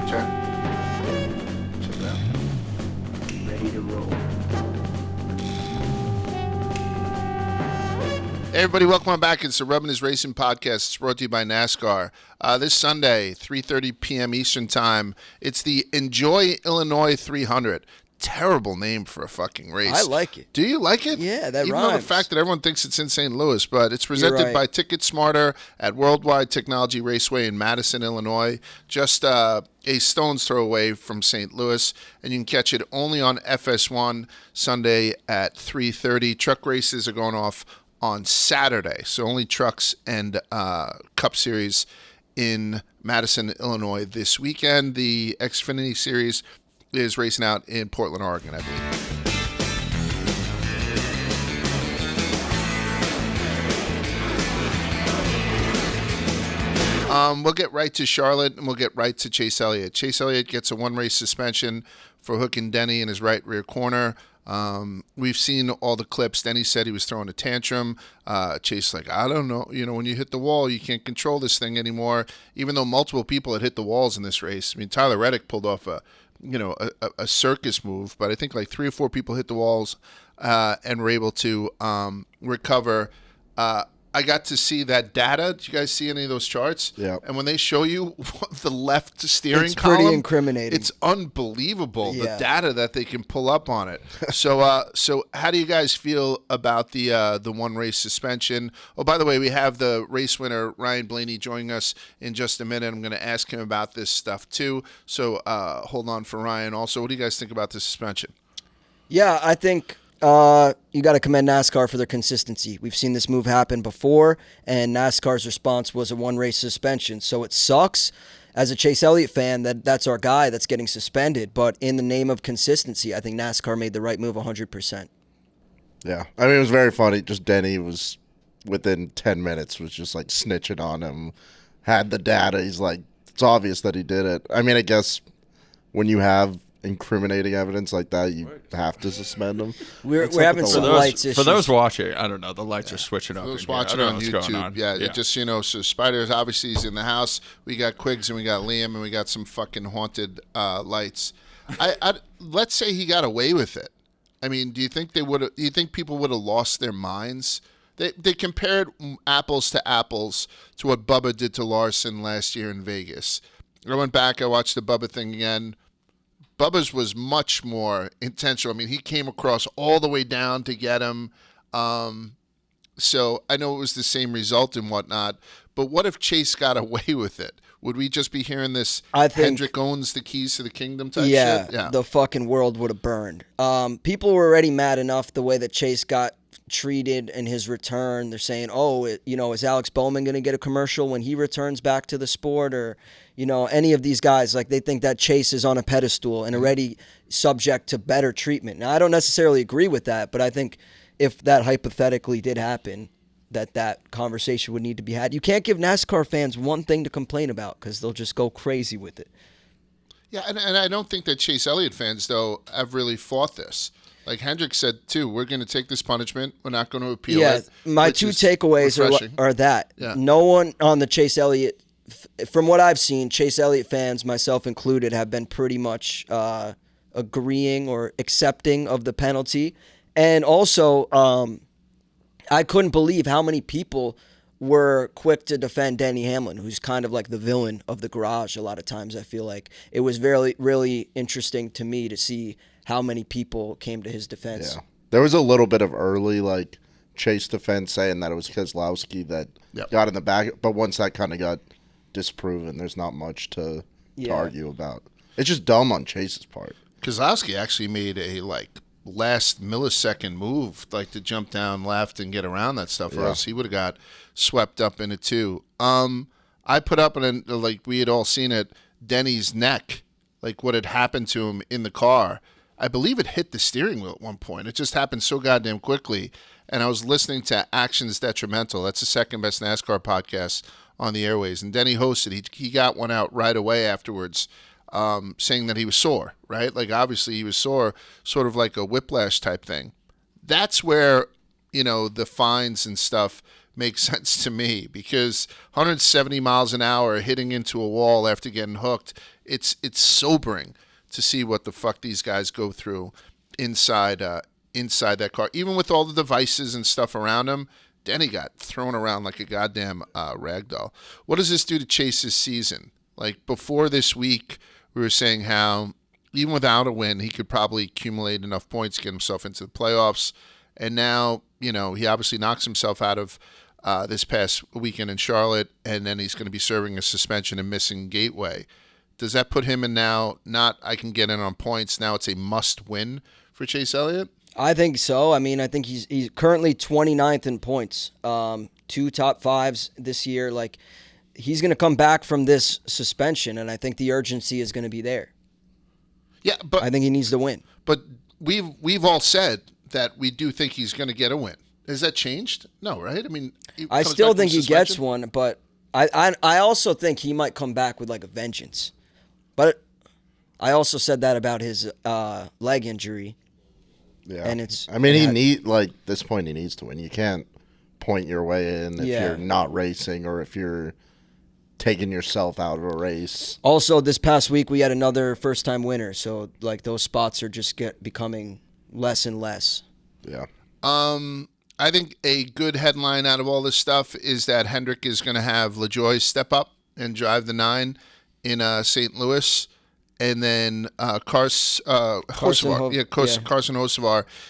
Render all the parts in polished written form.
Check. Check it out. Ready to roll. Hey everybody, welcome on back. It's the Rubbin is Racing podcast. It's brought to you by NASCAR. This Sunday, 3:30 p.m. Eastern Time, it's the Enjoy Illinois 300. Terrible name for a fucking race. I like it. Do you like it? Yeah, that Even rhymes. though the fact that everyone thinks it's in St. Louis, but it's presented by Ticket Smarter at Worldwide Technology Raceway in Madison, Illinois. Just a stone's throw away from St. Louis, and you can catch it only on FS1 Sunday at 3:30. Truck races are going off on Saturday, so only trucks and Cup Series in Madison, Illinois this weekend. The Xfinity Series is racing out in Portland, Oregon, I believe. We'll get right to Charlotte, and we'll get right to Chase Elliott. Chase Elliott gets a one-race suspension for hooking Denny in his right rear corner. We've seen all the clips. Denny said he was throwing a tantrum. Chase like, I don't know. You know, when you hit the wall, you can't control this thing anymore. Even though multiple people had hit the walls in this race. I mean, Tyler Reddick pulled off a circus move, but I think like 3 or 4 people hit the walls and were able to recover. I got to see that data. Did you guys see any of those charts? Yeah. And when they show you the left steering column, it's pretty incriminating. It's unbelievable, the data that they can pull up on it. So how do you guys feel about the one race suspension? Oh, by the way, we have the race winner, Ryan Blaney, joining us in just a minute. I'm going to ask him about this stuff too. So hold on for Ryan. Also, what do you guys think about the suspension? Yeah, I think you got to commend NASCAR for their consistency. We've seen this move happen before, and NASCAR's response was a one-race suspension. So it sucks as a Chase Elliott fan that's our guy that's getting suspended. But in the name of consistency, I think NASCAR made the right move 100%. Yeah. I mean, it was very funny. Just Denny was, within 10 minutes, was just like snitching on him, had the data. He's like, it's obvious that he did it. I mean, I guess when you have incriminating evidence like that, you have to suspend them. We're having some lights issues. For those watching, I don't know, the lights are switching up. For those watching on YouTube, it just, so Spider's obviously he's in the house. We got Quiggs and we got Liam and we got some fucking haunted lights. Let's say he got away with it. I mean, do you think people would have lost their minds? They compared apples to apples to what Bubba did to Larson last year in Vegas. I went back, I watched the Bubba thing again. Bubba's was much more intentional. I mean, he came across all the way down to get him. So I know it was the same result and whatnot. But what if Chase got away with it? Would we just be hearing this Hendrick owns the keys to the kingdom type shit? Yeah, the fucking world would have burned. People were already mad enough the way that Chase got treated in his return. They're saying, is Alex Bowman going to get a commercial when he returns back to the sport? Or, any of these guys, like they think that Chase is on a pedestal and already subject to better treatment. Now, I don't necessarily agree with that, but I think if that hypothetically did happen, that conversation would need to be had. You can't give NASCAR fans one thing to complain about because they'll just go crazy with it. Yeah, and I don't think that Chase Elliott fans, though, have really fought this. Like Hendrick said, too, we're going to take this punishment. We're not going to appeal it. Yeah, my two takeaways are that. Yeah. No one on the Chase Elliott, from what I've seen, Chase Elliott fans, myself included, have been pretty much agreeing or accepting of the penalty. And also, I couldn't believe how many people were quick to defend Denny Hamlin, who's kind of like the villain of the garage a lot of times, I feel like. It was really, really interesting to me to see how many people came to his defense. Yeah. There was a little bit of early, Chase defense saying that it was Keselowski that got in the back. But once that kind of got disproven, there's not much to argue about. It's just dumb on Chase's part. Keselowski actually made a, last millisecond move, to jump down left and get around that stuff, or else he would have got swept up in it, too. I put up, we had all seen it, Denny's neck, what had happened to him in the car. I believe it hit the steering wheel at one point. It just happened so goddamn quickly. And I was listening to Actions Detrimental. That's the second best NASCAR podcast on the airways. And Denny hosted. He got one out right away afterwards, saying that he was sore, right? Obviously he was sore, sort of like a whiplash type thing. That's where, the fines and stuff make sense to me, because 170 miles an hour hitting into a wall after getting hooked it's sobering to see what the fuck these guys go through inside that car. Even with all the devices and stuff around him, Denny got thrown around like a goddamn rag doll. What does this do to Chase's season? Like, before this week, we were saying how even without a win, he could probably accumulate enough points to get himself into the playoffs. And now, he obviously knocks himself out of this past weekend in Charlotte, and then he's going to be serving a suspension and missing Gateway. Does that put him in now, not I can get in on points, now it's a must-win for Chase Elliott? I think so. I mean, I think he's currently 29th in points. 2 top 5s this year. Like, he's going to come back from this suspension, and I think the urgency is going to be there. Yeah, but I think he needs to win. But we've all said that we do think he's going to get a win. Has that changed? No, right? I mean, I still think he gets one, but I also think he might come back with like a vengeance. But I also said that about his leg injury. Yeah, and it's. I mean, this point he needs to win. You can't point your way in if you're not racing or if you're taking yourself out of a race. Also, this past week we had another first-time winner, so like those spots are just becoming less and less. Yeah. I think a good headline out of all this stuff is that Hendrick is going to have LaJoie step up and drive the 9 in St. Louis. And then Carson Hocevar,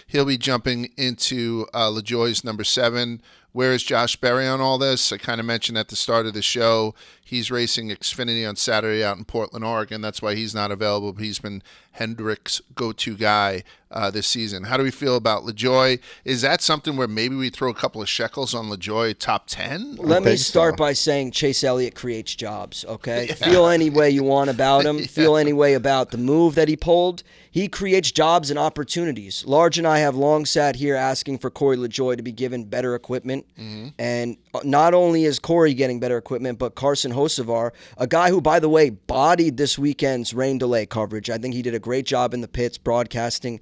he'll be jumping into LaJoie's number 7. Where is Josh Berry on all this? I kind of mentioned at the start of the show, he's racing Xfinity on Saturday out in Portland, Oregon. That's why he's not available, but he's been Hendrick's go-to guy this season. How do we feel about LaJoie? Is that something where maybe we throw a couple of shekels on LaJoie top 10? Let me start by saying Chase Elliott creates jobs, okay? Yeah. Feel any way you want about him. Feel any way about the move that he pulled. He creates jobs and opportunities. Large and I have long sat here asking for Corey LaJoie to be given better equipment. Mm-hmm. And not only is Corey getting better equipment, but Carson Hocevar, a guy who, by the way, bodied this weekend's rain delay coverage. I think he did a great job in the pits, broadcasting,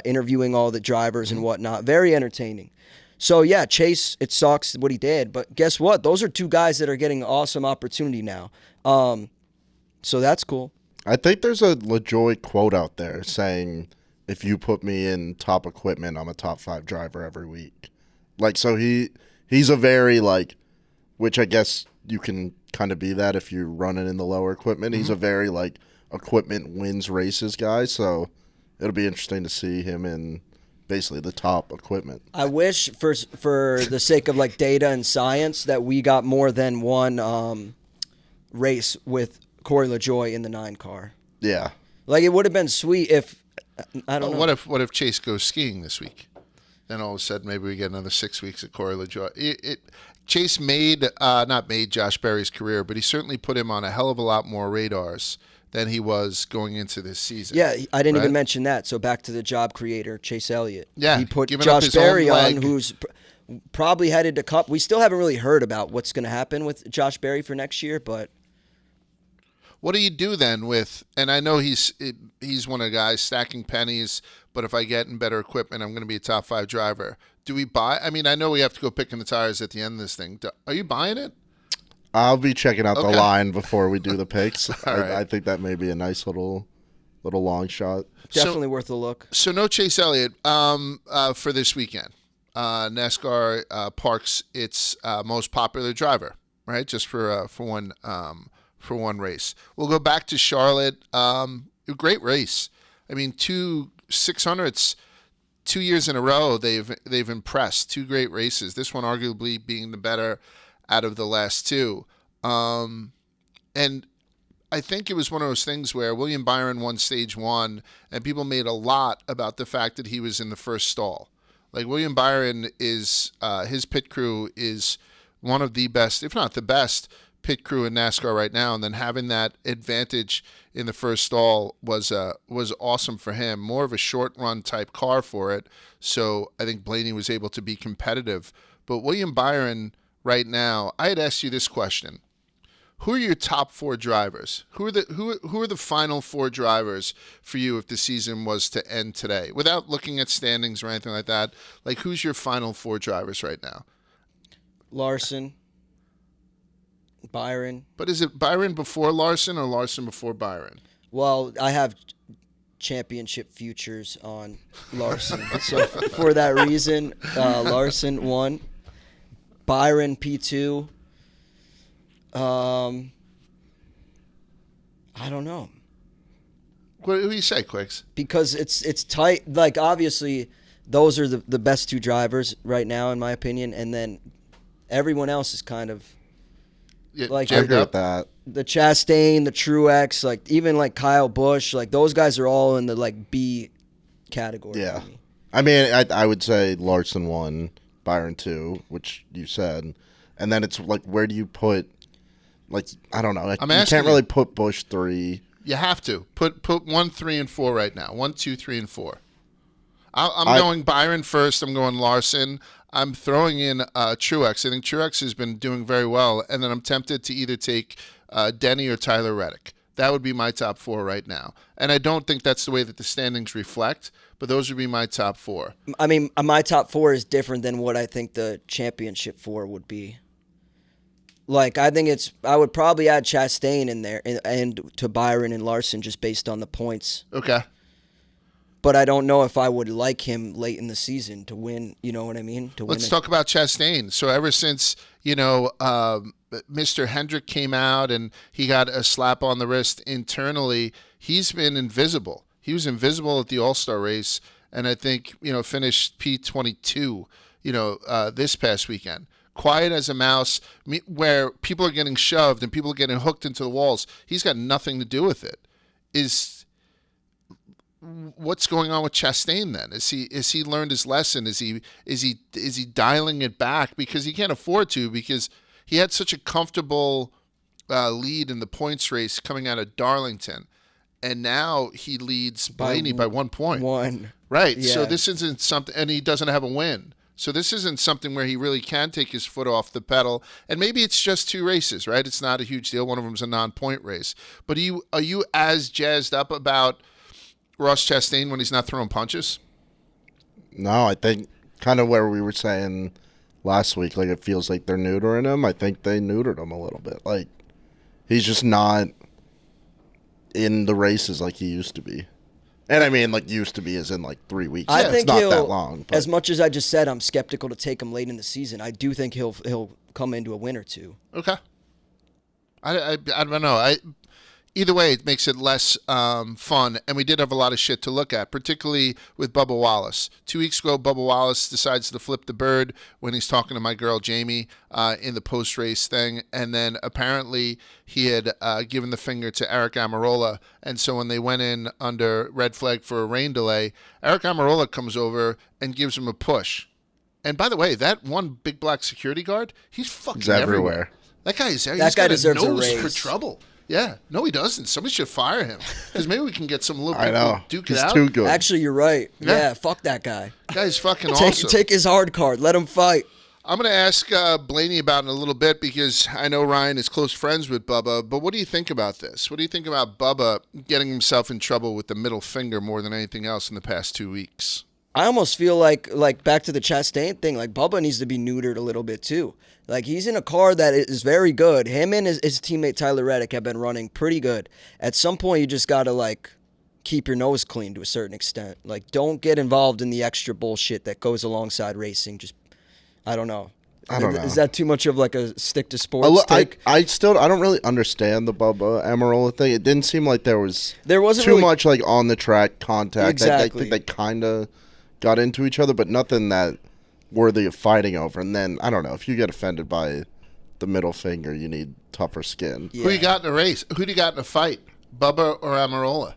interviewing all the drivers and whatnot. Very entertaining. So, yeah, Chase, it sucks what he did. But guess what? Those are 2 guys that are getting awesome opportunity now. So that's cool. I think there's a LaJoie quote out there saying, if you put me in top equipment, I'm a top 5 driver every week. Like, so he's a very, like, which I guess you can kind of be that if you're running in the lower equipment. Mm-hmm. He's a very, like, equipment wins races guy. So it'll be interesting to see him in basically the top equipment. I wish for the sake of, like, data and science that we got more than one race with Corey LaJoie in the 9 car. Yeah. Like, it would have been sweet if, I don't know. What if Chase goes skiing this week? Then all of a sudden maybe we get another 6 weeks of Corey LaJoie. Chase not made Josh Berry's career, but he certainly put him on a hell of a lot more radars than he was going into this season. Yeah, I didn't even mention that. So back to the job creator, Chase Elliott. Yeah. He put Josh Berry on, who's probably headed to Cup. We still haven't really heard about what's going to happen with Josh Berry for next year, but... What do you do then with, and I know he's one of the guys stacking pennies, but if I get in better equipment, I'm going to be a top 5 driver. Do we buy? I mean, I know we have to go Pickin the Tires at the end of this thing. Are you buying it? I'll be checking out the line before we do the picks. Right. I think that may be a nice little long shot. Definitely worth a look. So no Chase Elliott for this weekend. NASCAR parks its most popular driver, right? Just for one race. We'll go back to Charlotte. A great race. I mean, 2 600s, 2 years in a row. They've impressed. 2 great races. This one arguably being the better out of the last 2. And I think it was one of those things where William Byron won stage 1, and people made a lot about the fact that he was in the first stall. Like, William Byron is his pit crew is one of the best, if not the best, pit crew in NASCAR right now, and then having that advantage in the first stall was awesome for him. More of a short run type car for it, so I think Blaney was able to be competitive. But William Byron right now, I had asked you this question: who are your top 4 drivers? Who are the final 4 drivers for you if the season was to end today, without looking at standings or anything like that? Like, who's your final 4 drivers right now? Larson, Byron. But is it Byron before Larson or Larson before Byron? Well, I have championship futures on Larson. So for that reason, Larson 1. Byron P2. I don't know. What do you say, Quicks? Because it's tight. Like, obviously, those are the best 2 drivers right now, in my opinion. And then everyone else is kind of Yeah, like I agree with that. the Chastain, the Truex, like even like Kyle Busch. Like, those guys are all in the like B category. Yeah. For me. I mean, I would say Larson 1, Byron 2, which you said. And then it's like, where do you put, like, I don't know. You can't really put Busch 3. You have to put 1, 3, and 4 right now. 1, 2, 3, and 4. I'm going Byron first. I'm going Larson. I'm throwing in Truex. I think Truex has been doing very well, and then I'm tempted to either take Denny or Tyler Reddick. That would be my top 4 right now. And I don't think that's the way that the standings reflect, but those would be my top 4. I mean, my top 4 is different than what I think the championship 4 would be. Like, I think I would probably add Chastain in there and to Byron and Larson just based on the points. Okay. But I don't know if I would like him late in the season to win, you know what I mean? Let's talk about Chastain. So ever since, Mr. Hendrick came out and he got a slap on the wrist internally, he's been invisible. He was invisible at the All-Star race, and I think, finished P22, this past weekend. Quiet as a mouse, where people are getting shoved and people are getting hooked into the walls. He's got nothing to do with it. What's going on with Chastain then? Is he learned his lesson? Is he dialing it back because he can't afford to, because he had such a comfortable lead in the points race coming out of Darlington, and now he leads Blaney by 1 point. Right. Yeah. So this isn't something, and he doesn't have a win. So this isn't something where he really can take his foot off the pedal. And maybe it's just 2 races, right? It's not a huge deal. One of them's a non-point race. But are you as jazzed up about Ross Chastain when he's not throwing punches? No, I think kind of where we were saying last week, like, it feels like they're neutering him. I think they neutered him a little bit. Like, he's just not in the races like he used to be. And I mean, like, used to be as in like 3 weeks. I think it's not that long. But. As much as I just said I'm skeptical to take him late in the season, I do think he'll come into a win or 2. Okay. I don't know. Either way, it makes it less fun, and we did have a lot of shit to look at, particularly with Bubba Wallace. 2 weeks ago, Bubba Wallace decides to flip the bird when he's talking to my girl Jamie in the post-race thing, and then apparently he had given the finger to Eric Almirola, and so when they went in under red flag for a rain delay, Eric Almirola comes over and gives him a push. And by the way, that one big black security guard, he's fucking everywhere. That guy is there. That guy deserves a raise. For trouble. Yeah, no, he doesn't. Somebody should fire him, because maybe we can get some little I people know. duke He's it out. too good. Actually, you're right. Yeah. Yeah, fuck that guy. Guy's fucking awesome. Take his hard card. Let him fight. I'm going to ask Blaney about it in a little bit, because I know Ryan is close friends with Bubba, but what do you think about this? What do you think about Bubba getting himself in trouble with the middle finger more than anything else in the past 2 weeks? I almost feel like back to the Chastain thing, like Bubba needs to be neutered a little bit too. Like, he's in a car that is very good. Him and his teammate Tyler Reddick have been running pretty good. At some point, you just got to, like, keep your nose clean to a certain extent. Like, don't get involved in the extra bullshit that goes alongside racing. Just, I don't know. I don't know. Is that too much of, like, a stick to sports take? I don't really understand the Bubba Amarola thing. It didn't seem like there wasn't too really much, like, on the track contact. Exactly. I think they kind of got into each other, but nothing that worthy of fighting over. And then, I don't know, if you get offended by the middle finger, you need tougher skin. Yeah. Who you got in a race? Who do you got in a fight? Bubba or Almirola?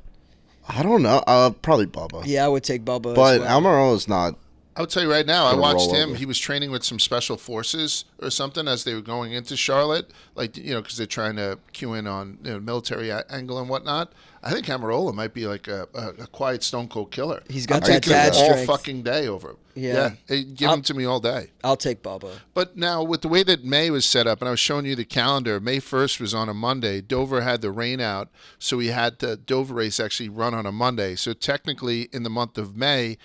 I don't know. Probably Bubba. Yeah, I would take Bubba But as well. Almirola's not. I would tell you right now, I Gonna watched roll him. over. He was training with some special forces or something as they were going into Charlotte, like, because they're trying to cue in on military angle and whatnot. I think Almirola might be like a quiet stone cold killer. He's got I'll that take him dad all strength. fucking day over him. Yeah. Give him to me all day. I'll take Bubba. But now, with the way that May was set up, and I was showing you the calendar, May 1st was on a Monday. Dover had the rain out, so we had the Dover race actually run on a Monday. So technically, in the month of May,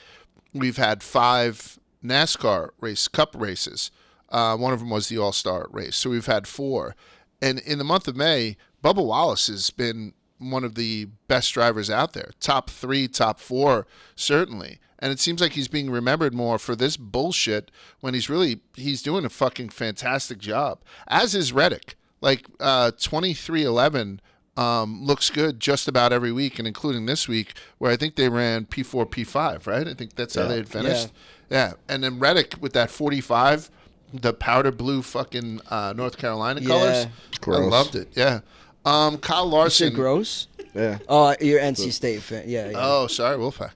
we've had 5 NASCAR cup races. One of them was the All-Star race. So we've had 4. And in the month of May, Bubba Wallace has been one of the best drivers out there. Top 3, top 4, certainly. And it seems like he's being remembered more for this bullshit when he's doing a fucking fantastic job. As is Reddick. Like 2311 looks good just about every week, and including this week where I think they ran P4, P5, right? I think that's how they had finished. Yeah. And then Reddick with that 45, the powder blue fucking North Carolina colors. Gross. I loved it. Yeah. Kyle Larson. You say gross? Yeah. Oh, you're NC State fan. Yeah. Oh, sorry, Wolfpack.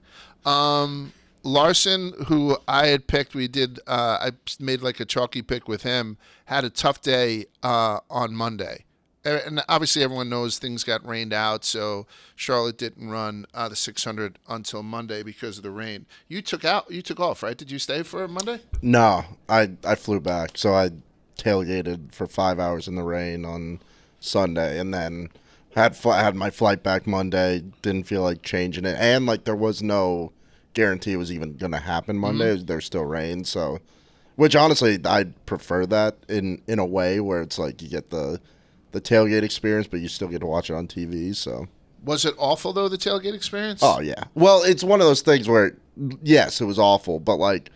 Larson, who I had picked, I made like a chalky pick with him, had a tough day on Monday. And obviously everyone knows things got rained out, so Charlotte didn't run the 600 until Monday because of the rain. You took off, right? Did you stay for Monday? No, I flew back. So I tailgated for 5 hours in the rain on Sunday, and then had my flight back Monday. Didn't feel like changing it, and like there was no guarantee it was even going to happen Monday. There's still rain, so which honestly I'd prefer that in a way where it's like you get the tailgate experience, but you still get to watch it on TV. So was it awful though, the tailgate experience? Oh yeah. Well, it's one of those things where yes, it was awful, but like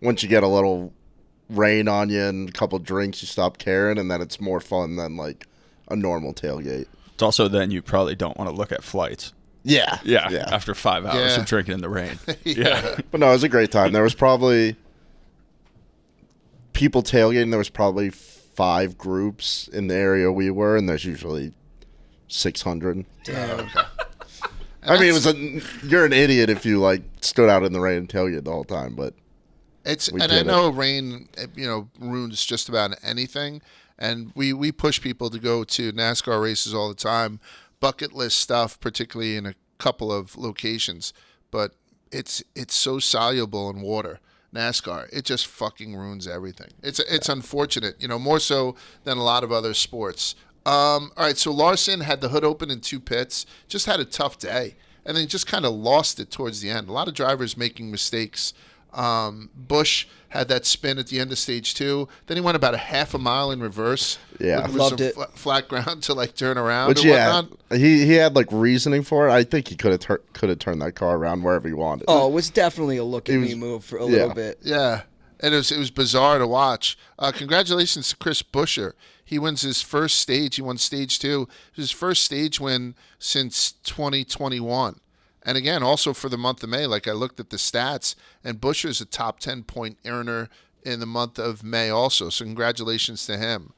once you get a little rain on you and a couple drinks, you stop caring, and then it's more fun than like a normal tailgate. It's also then you probably don't want to look at flights. Yeah. After 5 hours of drinking in the rain. Yeah. But no, it was a great time. There was probably people tailgating. There was probably 5 groups in the area we were, and there's usually 600. Damn. Okay. I mean, you're an idiot if you like stood out in the rain and tailgate the whole time, but I know rain, ruins just about anything, and we push people to go to NASCAR races all the time, bucket list stuff, particularly in a couple of locations, but it's so soluble in water. NASCAR, it just fucking ruins everything. It's unfortunate, more so than a lot of other sports. All right, so Larson had the hood open in 2 pits, just had a tough day, and then just kind of lost it towards the end. A lot of drivers making mistakes. Busch had that spin at the end of stage 2. Then he went about a half a mile in reverse. Yeah, with loved some it. Flat ground to like turn around. But or yeah, whatnot. he had like reasoning for it. I think he could have turned that car around wherever he wanted. Oh, it was definitely a look at me move for a little bit. Yeah, and it was bizarre to watch. Congratulations to Chris Buescher. He wins his first stage. He won stage 2. His first stage win since 2021. And again, also for the month of May, like I looked at the stats, and Buescher's a top 10 point earner in the month of May also. So congratulations to him.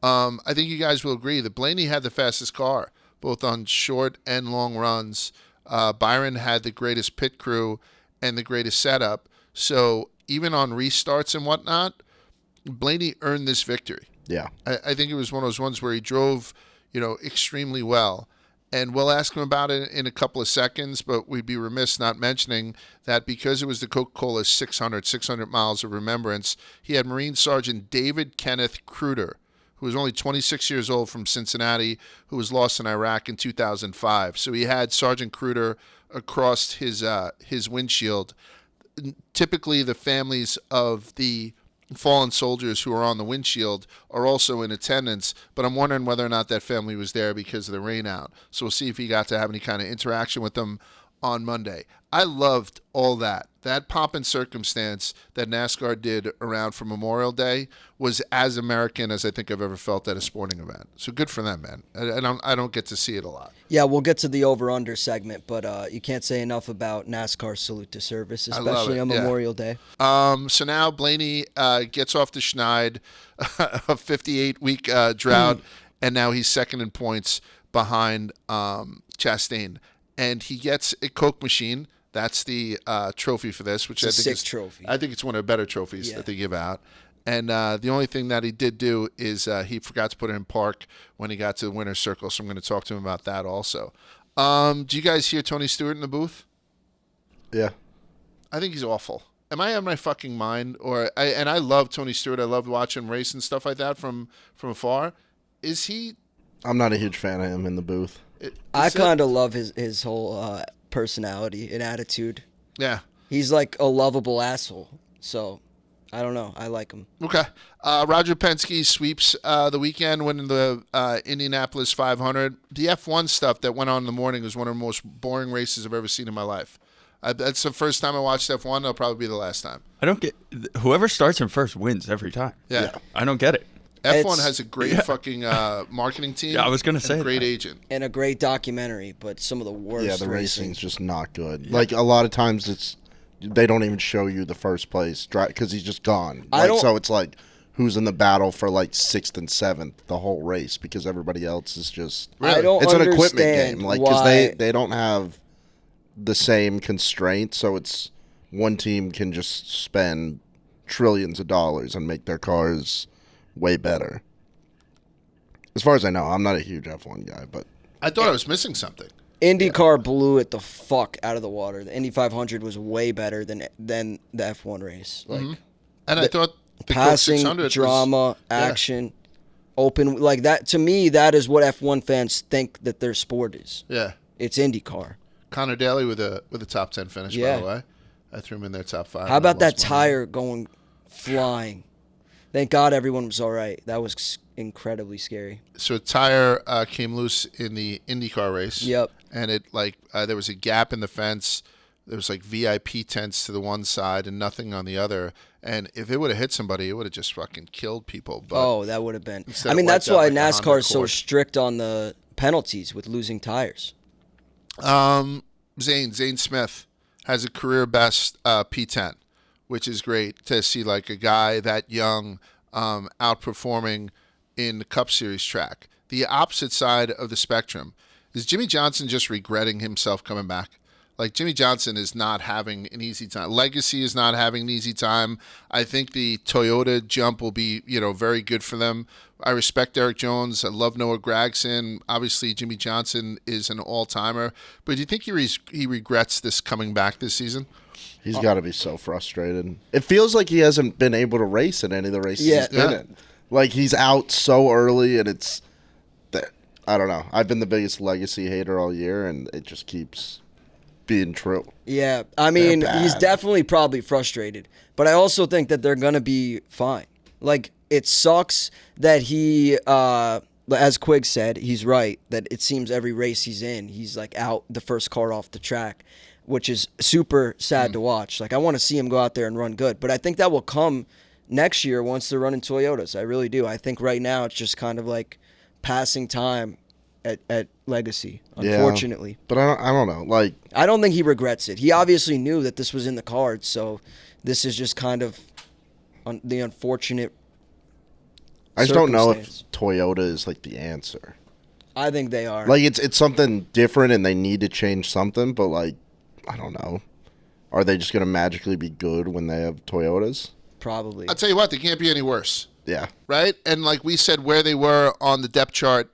I think you guys will agree that Blaney had the fastest car, both on short and long runs. Byron had the greatest pit crew and the greatest setup. So even on restarts and whatnot, Blaney earned this victory. Yeah. I think it was one of those ones where he drove, extremely well. And we'll ask him about it in a couple of seconds, but we'd be remiss not mentioning that because it was the Coca-Cola 600 miles of remembrance, he had Marine Sergeant David Kenneth Kruder, who was only 26 years old, from Cincinnati, who was lost in Iraq in 2005. So he had Sergeant Kruder across his windshield. Typically, the families of the fallen soldiers who are on the windshield are also in attendance, but I'm wondering whether or not that family was there because of the rain out. So we'll see if he got to have any kind of interaction with them on Monday. I loved all that. That pomp and circumstance that NASCAR did around for Memorial Day was as American as I think I've ever felt at a sporting event. So good for them, man. I don't get to see it a lot. Yeah, we'll get to the over-under segment, but you can't say enough about NASCAR's salute to service, especially on Memorial Day. So now Blaney gets off the Schneid, a 58-week drought, and now he's second in points behind Chastain. And he gets a Coke machine. That's the trophy for this, which It's I think is trophy. I think it's one of the better trophies that they give out. And the only thing that he did do is he forgot to put it in park when he got to the winner's circle. So I'm going to talk to him about that also. Do you guys hear Tony Stewart in the booth? Yeah. I think he's awful. Am I out of my fucking mind? And I love Tony Stewart. I love watching him race and stuff like that from afar. Is he? I'm not a huge fan of him in the booth. I kind of love his whole personality and attitude. Yeah. He's like a lovable asshole. So I don't know. I like him. Okay. Roger Penske sweeps the weekend, winning the Indianapolis 500. The F1 stuff that went on in the morning was one of the most boring races I've ever seen in my life. That's the first time I watched F1. It'll probably be the last time. I don't get whoever starts in first wins every time. Yeah. I don't get it. F1 has a great fucking marketing team. Yeah, I was gonna say and a great that. agent And a great documentary, but some of the worst. Yeah, the racing. racing's just not good. Like a lot of times, they don't even show you the first place because he's just gone. So it's like who's in the battle for like 6th and 7th the whole race because everybody else is just. I don't It's an understand equipment game, like because why- they don't have the same constraints. So it's one team can just spend trillions of dollars and make their cars way better. As far as I know, I'm not a huge F1 guy, but I thought I was missing something. IndyCar blew it the fuck out of the water. The Indy 500 was way better than the F1 race. Like And I thought the Coke passing, 600 was- drama, action, open. Like that to me, that is what F1 fans think that their sport is. Yeah. It's IndyCar. Connor Daly with a top 10 finish, by Yeah. the way. I threw him in their top 5. How about that tire going flying? Thank God everyone was all right. That was incredibly scary. So a tire came loose in the IndyCar race. Yep. And it there was a gap in the fence. There was like VIP tents to the one side and nothing on the other. And if it would have hit somebody, it would have just fucking killed people. But That would have been. instead I it mean, that's wiped out why like a NASCAR Honda is so Accord. strict on the penalties with losing tires. Zane Smith has a career best P10, which is great to see like a guy that young outperforming in the Cup Series track. The opposite side of the spectrum is Jimmy Johnson just regretting himself coming back. Like Jimmy Johnson is not having an easy time. Legacy is not having an easy time. I think the Toyota jump will be, very good for them. I respect Eric Jones. I love Noah Gragson. Obviously, Jimmy Johnson is an all-timer. But do you think he regrets this coming back this season? he's got to be so frustrated. It feels like he hasn't been able to race in any of the races he's been in. Like he's out so early, and it's I don't know. I've been the biggest Legacy hater all year, and it just keeps being true. Yeah, I mean, They're he's bad. definitely probably frustrated, but I also think that they're gonna be fine. Like, it sucks that he, as Quigg said, he's right, that it seems every race he's in, he's like out the first car off the track, which is super sad to watch. Like, I want to see him go out there and run good, but I think that will come next year once they're running Toyotas. I really do. I think right now it's just kind of like passing time at Legacy, unfortunately. Yeah, but I don't know. Like, I don't think he regrets it. He obviously knew that this was in the cards, so this is just kind of the unfortunate I just don't know if circumstance. Toyota is like the answer. I think they are. Like it's something different, and they need to change something. But like, I don't know. Are they just gonna magically be good when they have Toyotas? Probably. I'll tell you what, they can't be any worse. Yeah. Right? And like we said, where they were on the depth chart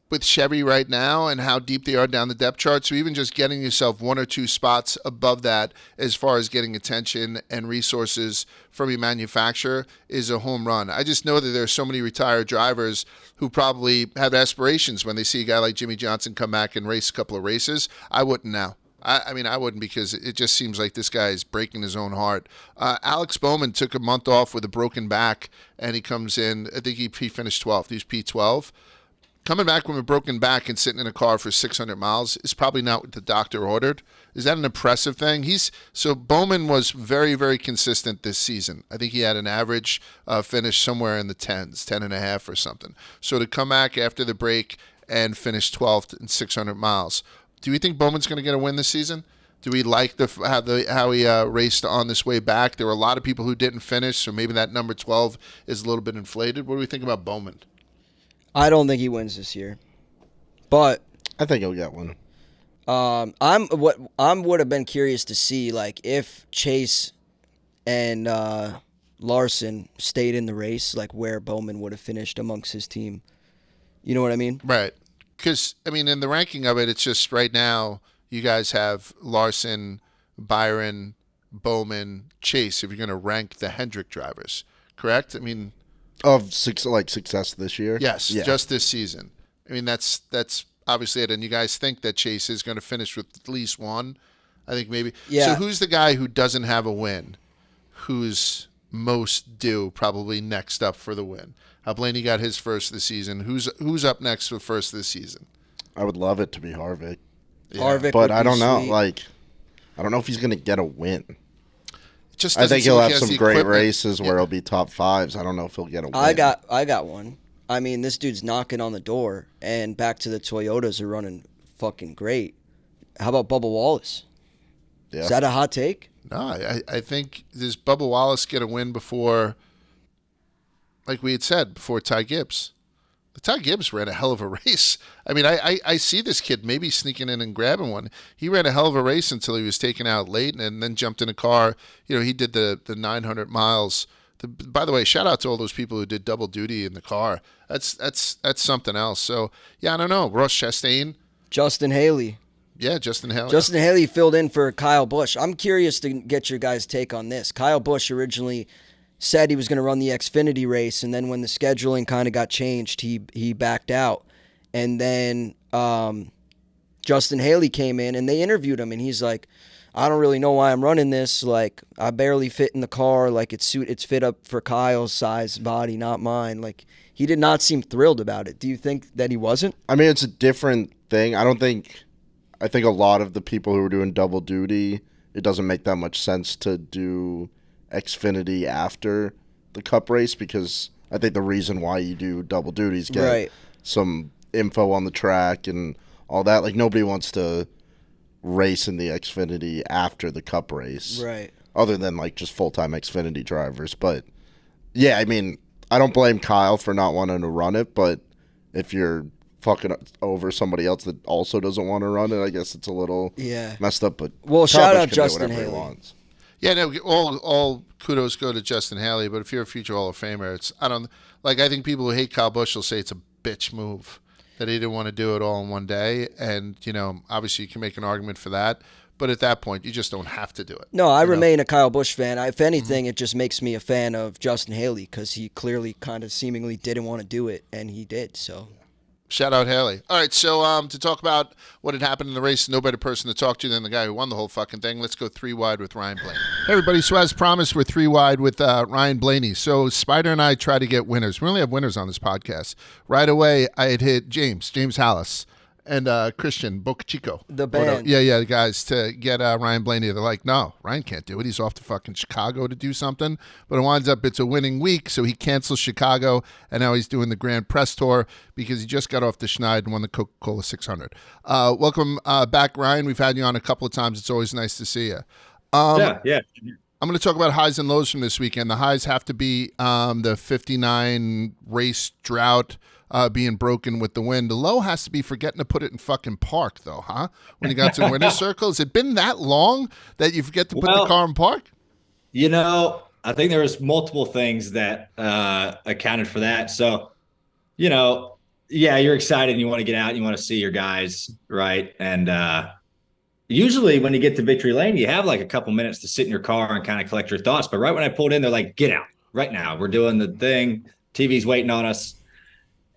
with Chevy right now and how deep they are down the depth chart. So even just getting yourself one or two spots above that as far as getting attention and resources from your manufacturer is a home run. I just know that there are so many retired drivers who probably have aspirations when they see a guy like Jimmy Johnson come back and race a couple of races. I wouldn't now. I mean, I wouldn't, because it just seems like this guy is breaking his own heart. Alex Bowman took a month off with a broken back, and he comes in. I think he finished 12th. He was P12. Coming back from a broken back and sitting in a car for 600 miles is probably not what the doctor ordered. Is that an impressive thing? So Bowman was very, very consistent this season. I think he had an average finish somewhere in the 10s, 10 and a half or something. So to come back after the break and finish 12th in 600 miles. Do we think Bowman's going to get a win this season? Do we like how he raced on this way back? There were a lot of people who didn't finish, so maybe that number 12 is a little bit inflated. What do we think about Bowman? I don't think he wins this year, but I think he'll get one. I would have been curious to see, like, if Chase and Larson stayed in the race, like where Bowman would have finished amongst his team. You know what I mean? Right. Because, I mean, in the ranking of it, it's just right now you guys have Larson, Byron, Bowman, Chase, if you're going to rank the Hendrick drivers, correct? I mean, Of success this year? yes, Yeah. just this season. I mean, that's obviously it. And you guys think that Chase is going to finish with at least one? I think maybe. Yeah. So who's the guy who doesn't have a win, who's most do probably next up for the win. Blaney got his first of the season. Who's up next for first of the season? I would love it to be Harvick. Yeah. Harvick, but I don't know. Sweet. Like, I don't know if he's going to get a win. I think he'll have some great races where he'll be top fives. I don't know if he'll get a win. I got one. I mean, this dude's knocking on the door, and back to the Toyotas are running fucking great. How about Bubba Wallace? Yeah. Is that a hot take? No, I think does Bubba Wallace get a win before, like we had said, before Ty Gibbs? The Ty Gibbs ran a hell of a race. I mean, I see this kid maybe sneaking in and grabbing one. He ran a hell of a race until he was taken out late and then jumped in a car. You know, he did the 900 miles. By the way, shout out to all those people who did double duty in the car. That's something else. So, yeah, I don't know. Ross Chastain. Justin Haley. Yeah, Justin Haley. Justin Haley filled in for Kyle Busch. I'm curious to get your guys' take on this. Kyle Busch originally said he was going to run the Xfinity race, and then when the scheduling kind of got changed, he backed out. And then Justin Haley came in, and they interviewed him, and he's like, I don't really know why I'm running this. Like, I barely fit in the car. Like, it's fit up for Kyle's size body, not mine. Like, he did not seem thrilled about it. Do you think that he wasn't? I mean, it's a different thing. I think a lot of the people who are doing double duty, it doesn't make that much sense to do Xfinity after the Cup race, because I think the reason why you do double duty is get some info on the track and all that. Like, nobody wants to race in the Xfinity after the Cup race. Right. Other than, like, just full-time Xfinity drivers. But, yeah, I mean, I don't blame Kyle for not wanting to run it, but if you're fucking over somebody else that also doesn't want to run it, I guess it's a little messed up. But shout out Justin Haley. Yeah, no, all kudos go to Justin Haley. But if you're a future Hall of Famer, I think people who hate Kyle Busch will say it's a bitch move that he didn't want to do it all in one day. And, you know, obviously you can make an argument for that. But at that point, you just don't have to do it. No, I remain a Kyle Busch fan. If anything, it just makes me a fan of Justin Haley because he clearly kind of seemingly didn't want to do it, and he did, so. Shout out Haley. All right, so to talk about what had happened in the race, no better person to talk to than the guy who won the whole fucking thing. Let's go 3 wide with Ryan Blaney. Hey, everybody. So as promised, we're 3 wide with Ryan Blaney. So Spider and I try to get winners. We only have winners on this podcast. Right away, I had hit James Hallis, and Christian Bocachico. The band. The guys, to get Ryan Blaney. They're like, no, Ryan can't do it. He's off to fucking Chicago to do something. But it winds up it's a winning week, so he cancels Chicago, and now he's doing the Grand Press Tour because he just got off the Schneid and won the Coca-Cola 600. Welcome back, Ryan. We've had you on a couple of times. It's always nice to see you. Yeah. I'm going to talk about highs and lows from this weekend. The highs have to be the 59 race drought being broken with the wind. The low has to be forgetting to put it in fucking park, though, huh? When you got to winner's circle. Has it been that long that you forget to put the car in park? You know, I think there was multiple things that accounted for that. So, you know, yeah, you're excited and you want to get out and you want to see your guys, right? And usually when you get to victory lane, you have like a couple minutes to sit in your car and kind of collect your thoughts. But right when I pulled in, they're like, get out right now. We're doing the thing. TV's waiting on us.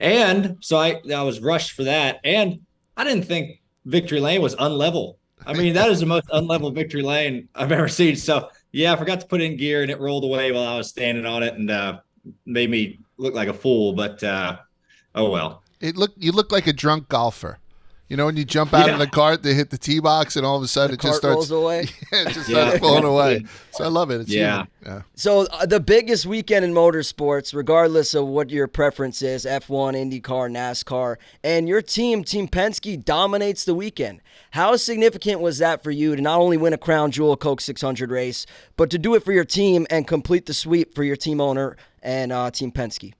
And so I was rushed for that. And I didn't think victory lane was unlevel. I mean, that is the most unlevel victory lane I've ever seen. So, yeah, I forgot to put in gear and it rolled away while I was standing on it and made me look like a fool. But, oh, well. You look like a drunk golfer. You know, when you jump out of the cart, they hit the tee box, and all of a sudden it just starts rolls away. It just starts falling away. So I love it. It's human. So the biggest weekend in motorsports, regardless of what your preference is, F1, IndyCar, NASCAR, and your team Penske, dominates the weekend. How significant was that for you to not only win a Crown Jewel Coke 600 race, but to do it for your team and complete the sweep for your team owner and Team Penske?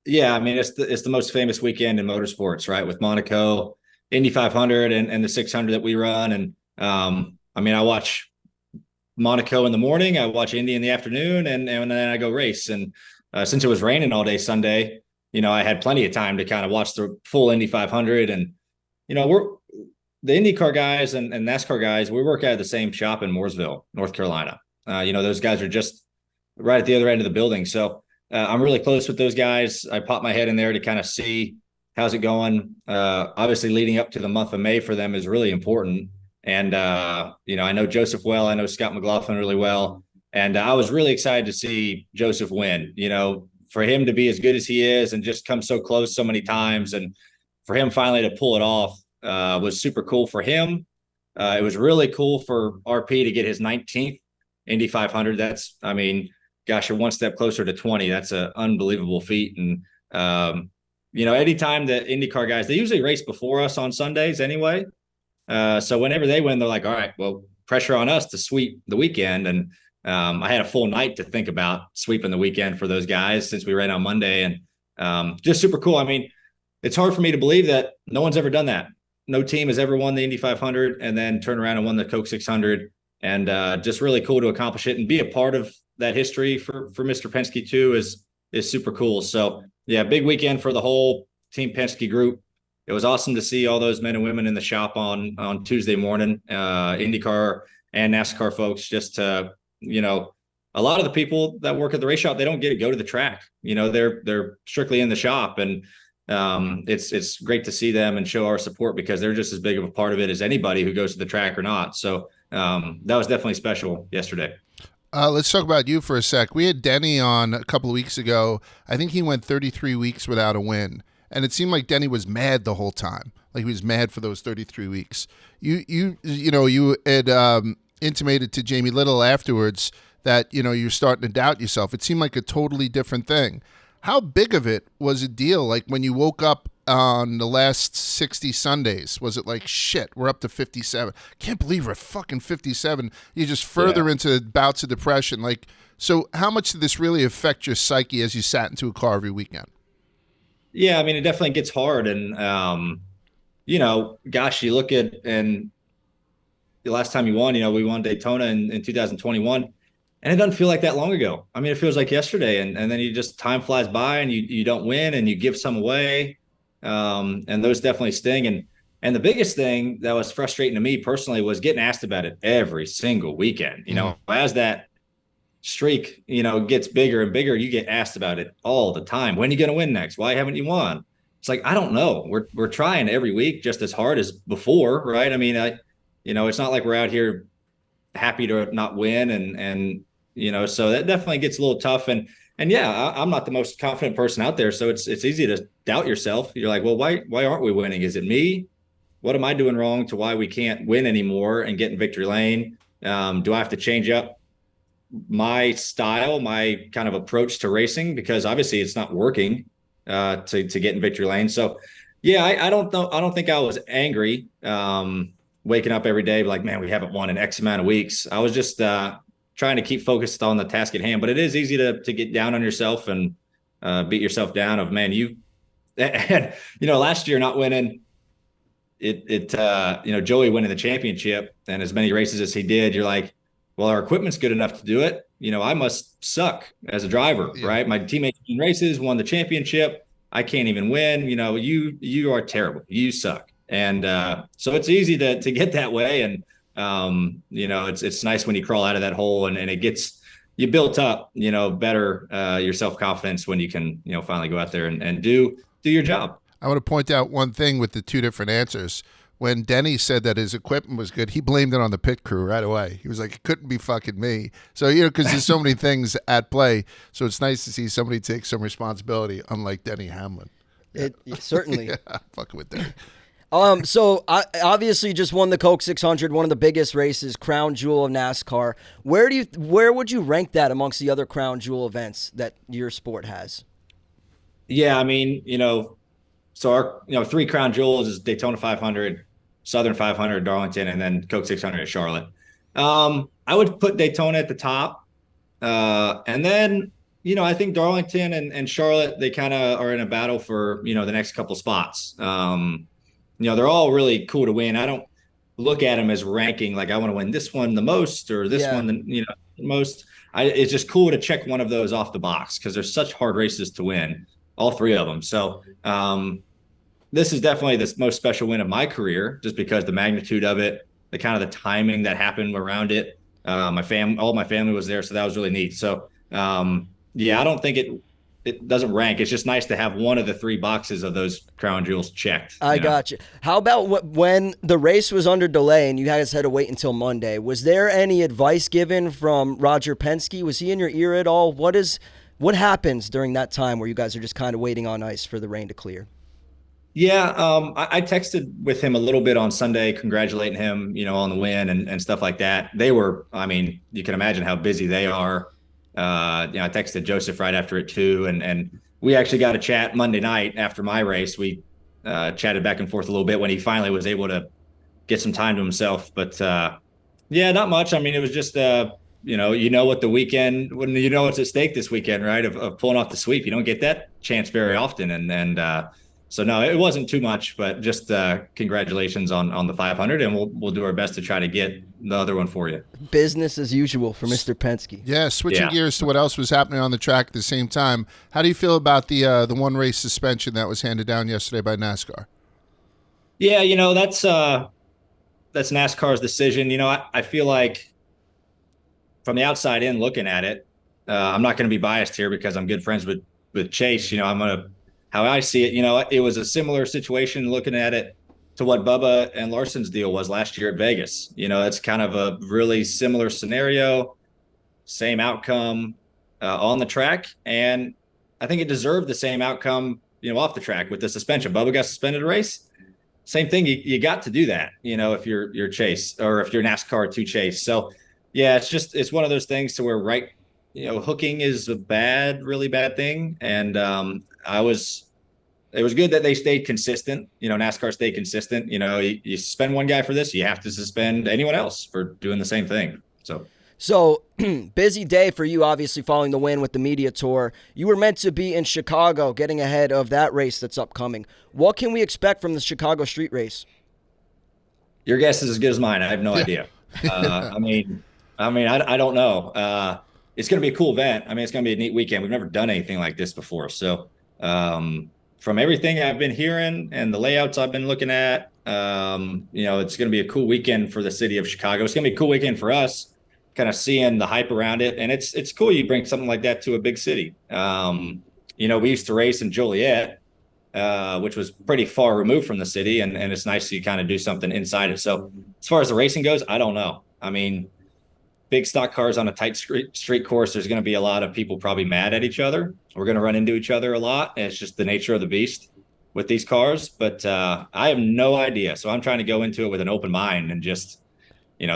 Yeah, I mean, it's the most famous weekend in motorsports, right? With Monaco, Indy 500 and the 600 that we run. And I mean, I watch Monaco in the morning, I watch Indy in the afternoon, and then I go race. And since it was raining all day Sunday, you know, I had plenty of time to kind of watch the full Indy 500. And, you know, we're the IndyCar guys and NASCAR guys, we work out of the same shop in Mooresville, North Carolina. You know, those guys are just right at the other end of the building. So I'm really close with those guys. I pop my head in there to kind of see how's it going. Obviously leading up to the month of May for them is really important. And, you know, I know Joseph well, I know Scott McLaughlin really well. And I was really excited to see Joseph win, for him to be as good as he is and just come so close so many times. And for him finally to pull it off was super cool for him. It was really cool for RP to get his 19th Indy 500. That's, I mean, gosh, you're one step closer to 20. That's an unbelievable feat. And, anytime the IndyCar guys, they usually race before us on Sundays anyway. So whenever they win, they're like, all right, well, pressure on us to sweep the weekend. And I had a full night to think about sweeping the weekend for those guys since we ran on Monday. And just super cool. I mean, it's hard for me to believe that no one's ever done that. No team has ever won the Indy 500 and then turned around and won the Coke 600. And just really cool to accomplish it and be a part of that history for Mr. Penske too is super cool. So yeah, big weekend for the whole Team Penske group. It was awesome to see all those men and women in the shop on Tuesday morning, IndyCar and NASCAR folks. Just to, a lot of the people that work at the race shop, they don't get to go to the track. They're strictly in the shop, and it's great to see them and show our support because they're just as big of a part of it as anybody who goes to the track or not. So that was definitely special yesterday. Let's talk about you for a sec. We had Denny on a couple of weeks ago. I think he went 33 weeks without a win. And it seemed like Denny was mad the whole time. Like he was mad for those 33 weeks. You had intimated to Jamie Little afterwards that, you're starting to doubt yourself. It seemed like a totally different thing. How big of it was a deal? Like when you woke up on the last 60 Sundays, was it like, shit, we're up to 57. Can't believe we're fucking 57. You just further into bouts of depression. Like, so how much did this really affect your psyche as you sat into a car every weekend? Yeah, I mean, it definitely gets hard. And, gosh, you look at, and the last time you won, we won Daytona in 2021, and it doesn't feel like that long ago. I mean, it feels like yesterday. And then you just, time flies by and you don't win and you give some away. And those definitely sting. And the biggest thing that was frustrating to me personally was getting asked about it every single weekend. As that streak, gets bigger and bigger, you get asked about it all the time. When are you going to win next? Why haven't you won? It's like, I don't know. We're trying every week just as hard as before, right? I mean, it's not like we're out here happy to not win, and so that definitely gets a little tough. And yeah, I'm not the most confident person out there, so it's easy to doubt yourself. You're like, well, why aren't we winning? Is it me? What am I doing wrong to why we can't win anymore and get in victory lane? Do I have to change up my style, my kind of approach to racing, because obviously it's not working to get in victory lane. So yeah, I don't know. I don't think I was angry waking up every day like, man, we haven't won in X amount of weeks. I was just trying to keep focused on the task at hand. But it is easy to get down on yourself and beat yourself down of, man, and last year not winning Joey winning the championship and as many races as he did, you're like, well, our equipment's good enough to do it. I must suck as a driver, right? My teammates in races won the championship. I can't even win. You are terrible. You suck. And so it's easy to get that way. And, it's nice when you crawl out of that hole and it gets you built up, better your self-confidence when you can, finally go out there and do your job. I want to point out one thing with the two different answers. When Denny said that his equipment was good, he blamed it on the pit crew right away. He was like, it couldn't be fucking me. So, because there's so many things at play. So it's nice to see somebody take some responsibility, unlike Denny Hamlin. It certainly. Yeah, fucking with Denny. So I obviously just won the Coke 600, one of the biggest races, crown jewel of NASCAR. Where would you rank that amongst the other crown jewel events that your sport has? Yeah, I mean, so our, 3 crown jewels is Daytona 500, Southern 500, Darlington, and then Coke 600 at Charlotte. I would put Daytona at the top. And then, I think Darlington and Charlotte, they kind of are in a battle for, the next couple spots. They're all really cool to win. I don't look at them as ranking, like I want to win this one the most or this one, the most. It's just cool to check one of those off the box because they're such hard races to win, all 3 of them. So this is definitely the most special win of my career, just because the magnitude of it, the kind of the timing that happened around it. All my family was there, so that was really neat. So I don't think it doesn't rank. It's just nice to have one of the 3 boxes of those crown jewels checked. I know? got you. How about when the race was under delay and you guys had to wait until Monday? Was there any advice given from Roger Penske? Was he in your ear at all? What happens during that time where you guys are just kind of waiting on ice for the rain to clear? Yeah, I texted with him a little bit on Sunday, congratulating him, on the win and stuff like that. They were, I mean, you can imagine how busy they are. I texted Joseph right after it too, and we actually got a chat Monday night after my race. We chatted back and forth a little bit when he finally was able to get some time to himself. But yeah, not much. I mean, it was just what the weekend, when what's at stake this weekend, right? Of pulling off the sweep. You don't get that chance very often, and so no, it wasn't too much, but just congratulations on the 500, and we'll do our best to try to get the other one for you. Business as usual for Mr. Penske. Yeah, switching gears to what else was happening on the track at the same time. How do you feel about the one race suspension that was handed down yesterday by NASCAR? Yeah, that's NASCAR's decision. I feel like from the outside in looking at it, I'm not going to be biased here because I'm good friends with Chase. How I see it, it was a similar situation looking at it to what Bubba and Larson's deal was last year at Vegas. That's kind of a really similar scenario, same outcome on the track. And I think it deserved the same outcome, off the track with the suspension. Bubba got suspended a race. Same thing. You got to do that, if you're Chase or if you're NASCAR to Chase. So yeah, it's one of those things to where hooking is a really bad thing. And it was good that they stayed consistent. NASCAR stayed consistent. You suspend one guy for this, you have to suspend anyone else for doing the same thing. So busy day for you, obviously following the win with the media tour. You were meant to be in Chicago getting ahead of that race that's upcoming. What can we expect from the Chicago street race? Your guess is as good as mine. I have no idea. I don't know. It's going to be a cool event. It's going to be a neat weekend. We've never done anything like this before. So, from everything I've been hearing and the layouts I've been looking at, it's going to be a cool weekend for the city of Chicago. It's going to be a cool weekend for us, kind of seeing the hype around it. And it's cool you bring something like that to a big city. We used to race in Joliet, which was pretty far removed from the city. And it's nice to kind of do something inside it. So as far as the racing goes, I don't know. Big stock cars on a tight street course, there's going to be a lot of people probably mad at each other. We're going to run into each other a lot. And it's just the nature of the beast with these cars. But I have no idea. So I'm trying to go into it with an open mind and just,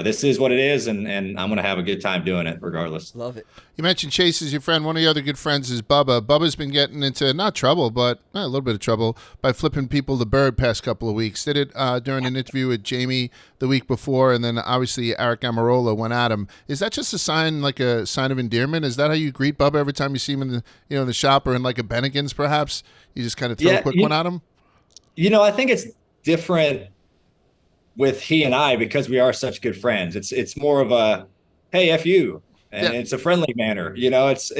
this is what it is. And I'm going to have a good time doing it regardless. Love it. You mentioned Chase is your friend. One of your other good friends is Bubba. Bubba's been getting into not trouble, but a little bit of trouble by flipping people the bird past couple of weeks. Did it during an interview with Jamie the week before, and then obviously Eric Amarola went at him. Is that just a sign of endearment? Is that how you greet Bubba every time you see him in the shop or in like a Bennigan's perhaps? You just kind of throw a quick one at him? I think it's different with he and I because we are such good friends. It's more of a, hey, F you. And it's a friendly manner. It's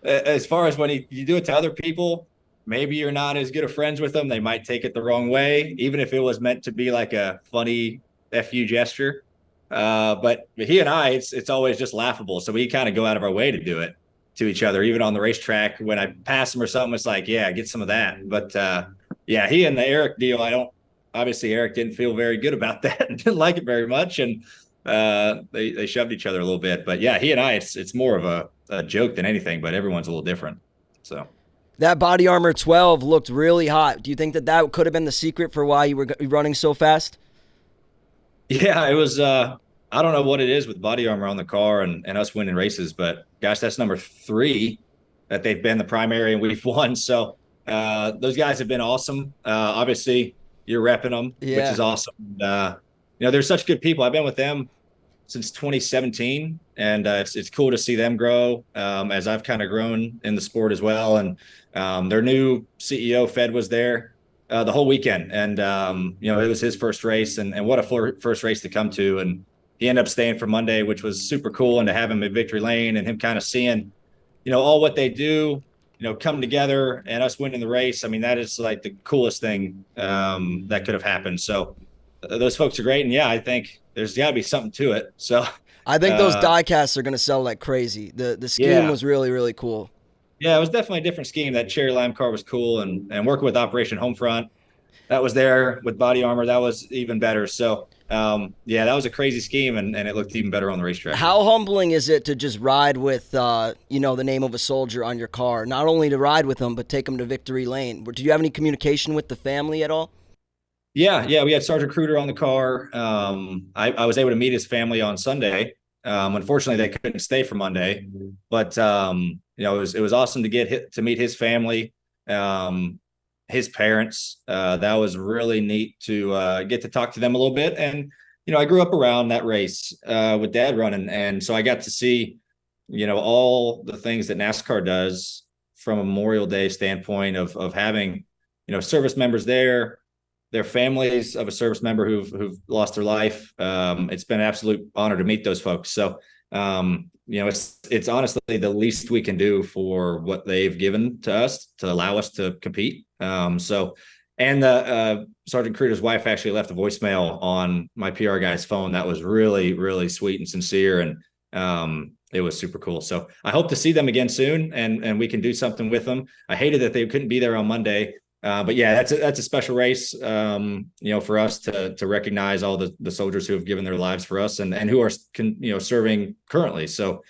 as far as when you do it to other people, maybe you're not as good of friends with them. They might take it the wrong way, even if it was meant to be like a funny F you gesture. But he and I, it's always just laughable. So we kind of go out of our way to do it to each other, even on the racetrack. When I pass him or something, it's like, yeah, get some of that. But he and the Eric deal, obviously Eric didn't feel very good about that and didn't like it very much. And they shoved each other a little bit, but yeah, he and I, it's more of a joke than anything, but everyone's a little different. So that Body Armor 12 looked really hot. Do you think that could have been the secret for why you were running so fast? Yeah, it was, I don't know what it is with Body Armor on the car and us winning races, but gosh, that's number 3 that they've been the primary and we've won. So those guys have been awesome. Obviously you're repping them, which is awesome. They're such good people. I've been with them since 2017, and it's cool to see them grow as I've kind of grown in the sport as well. And their new CEO, Fed, was there the whole weekend, and it was his first race, and what a first race to come to. And he ended up staying for Monday, which was super cool, and to have him at Victory Lane and him kind of seeing, all what they do, come together and us winning the race. That is like the coolest thing that could have happened. So those folks are great. And yeah, I think there's got to be something to it. So I think those die casts are going to sell like crazy. The scheme was really, really cool. Yeah, it was definitely a different scheme. That cherry lime car was cool, and working with Operation Homefront, that was there with body armor. That was even better. So, yeah, that was a crazy scheme, and it looked even better on the racetrack. How humbling is it to just ride with, the name of a soldier on your car? Not only to ride with them, but take them to victory lane. Do you have any communication with the family at all? Yeah, we had Sergeant Kruger on the car. I was able to meet his family on Sunday. Unfortunately, they couldn't stay for Monday, but it was awesome to to meet his family, his parents. That was really neat to get to talk to them a little bit. And I grew up around that race with Dad running, and so I got to see all the things that NASCAR does from a Memorial Day standpoint of having service members there, their families of a service member who've lost their life. It's been an absolute honor to meet those folks. So, it's honestly the least we can do for what they've given to us to allow us to compete. And Sergeant Kruger's wife actually left a voicemail on my PR guy's phone. That was really, really sweet and sincere. And it was super cool. So I hope to see them again soon, and we can do something with them. I hated that they couldn't be there on Monday. But yeah, that's a special race, for us to recognize all the soldiers who have given their lives for us and who are, serving currently. So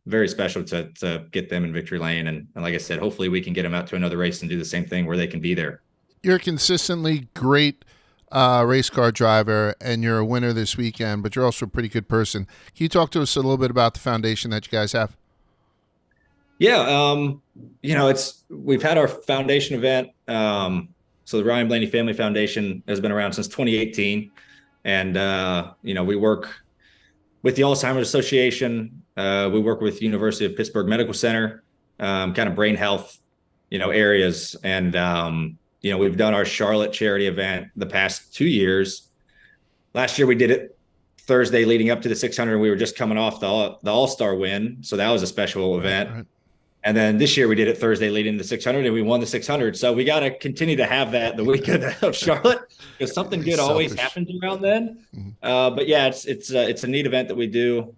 very special to get them in victory lane. And like I said, hopefully we can get them out to another race and do the same thing where they can be there. You're a consistently great race car driver, and you're a winner this weekend, but you're also a pretty good person. Can you talk to us a little bit about the foundation that you guys have? Yeah, we've had our foundation event. So the Ryan Blaney Family Foundation has been around since 2018, and we work with the Alzheimer's Association. We work with University of Pittsburgh Medical Center, kind of brain health, areas, and we've done our Charlotte charity event the past 2 years. Last year we did it Thursday leading up to the 600. We were just coming off the All-Star win, so that was a special event. Right. And then this year we did it Thursday leading to the 600, and we won the 600. So we got to continue to have that the weekend of Charlotte, because something good always happens around then. Mm-hmm. But yeah, it's a neat event that we do.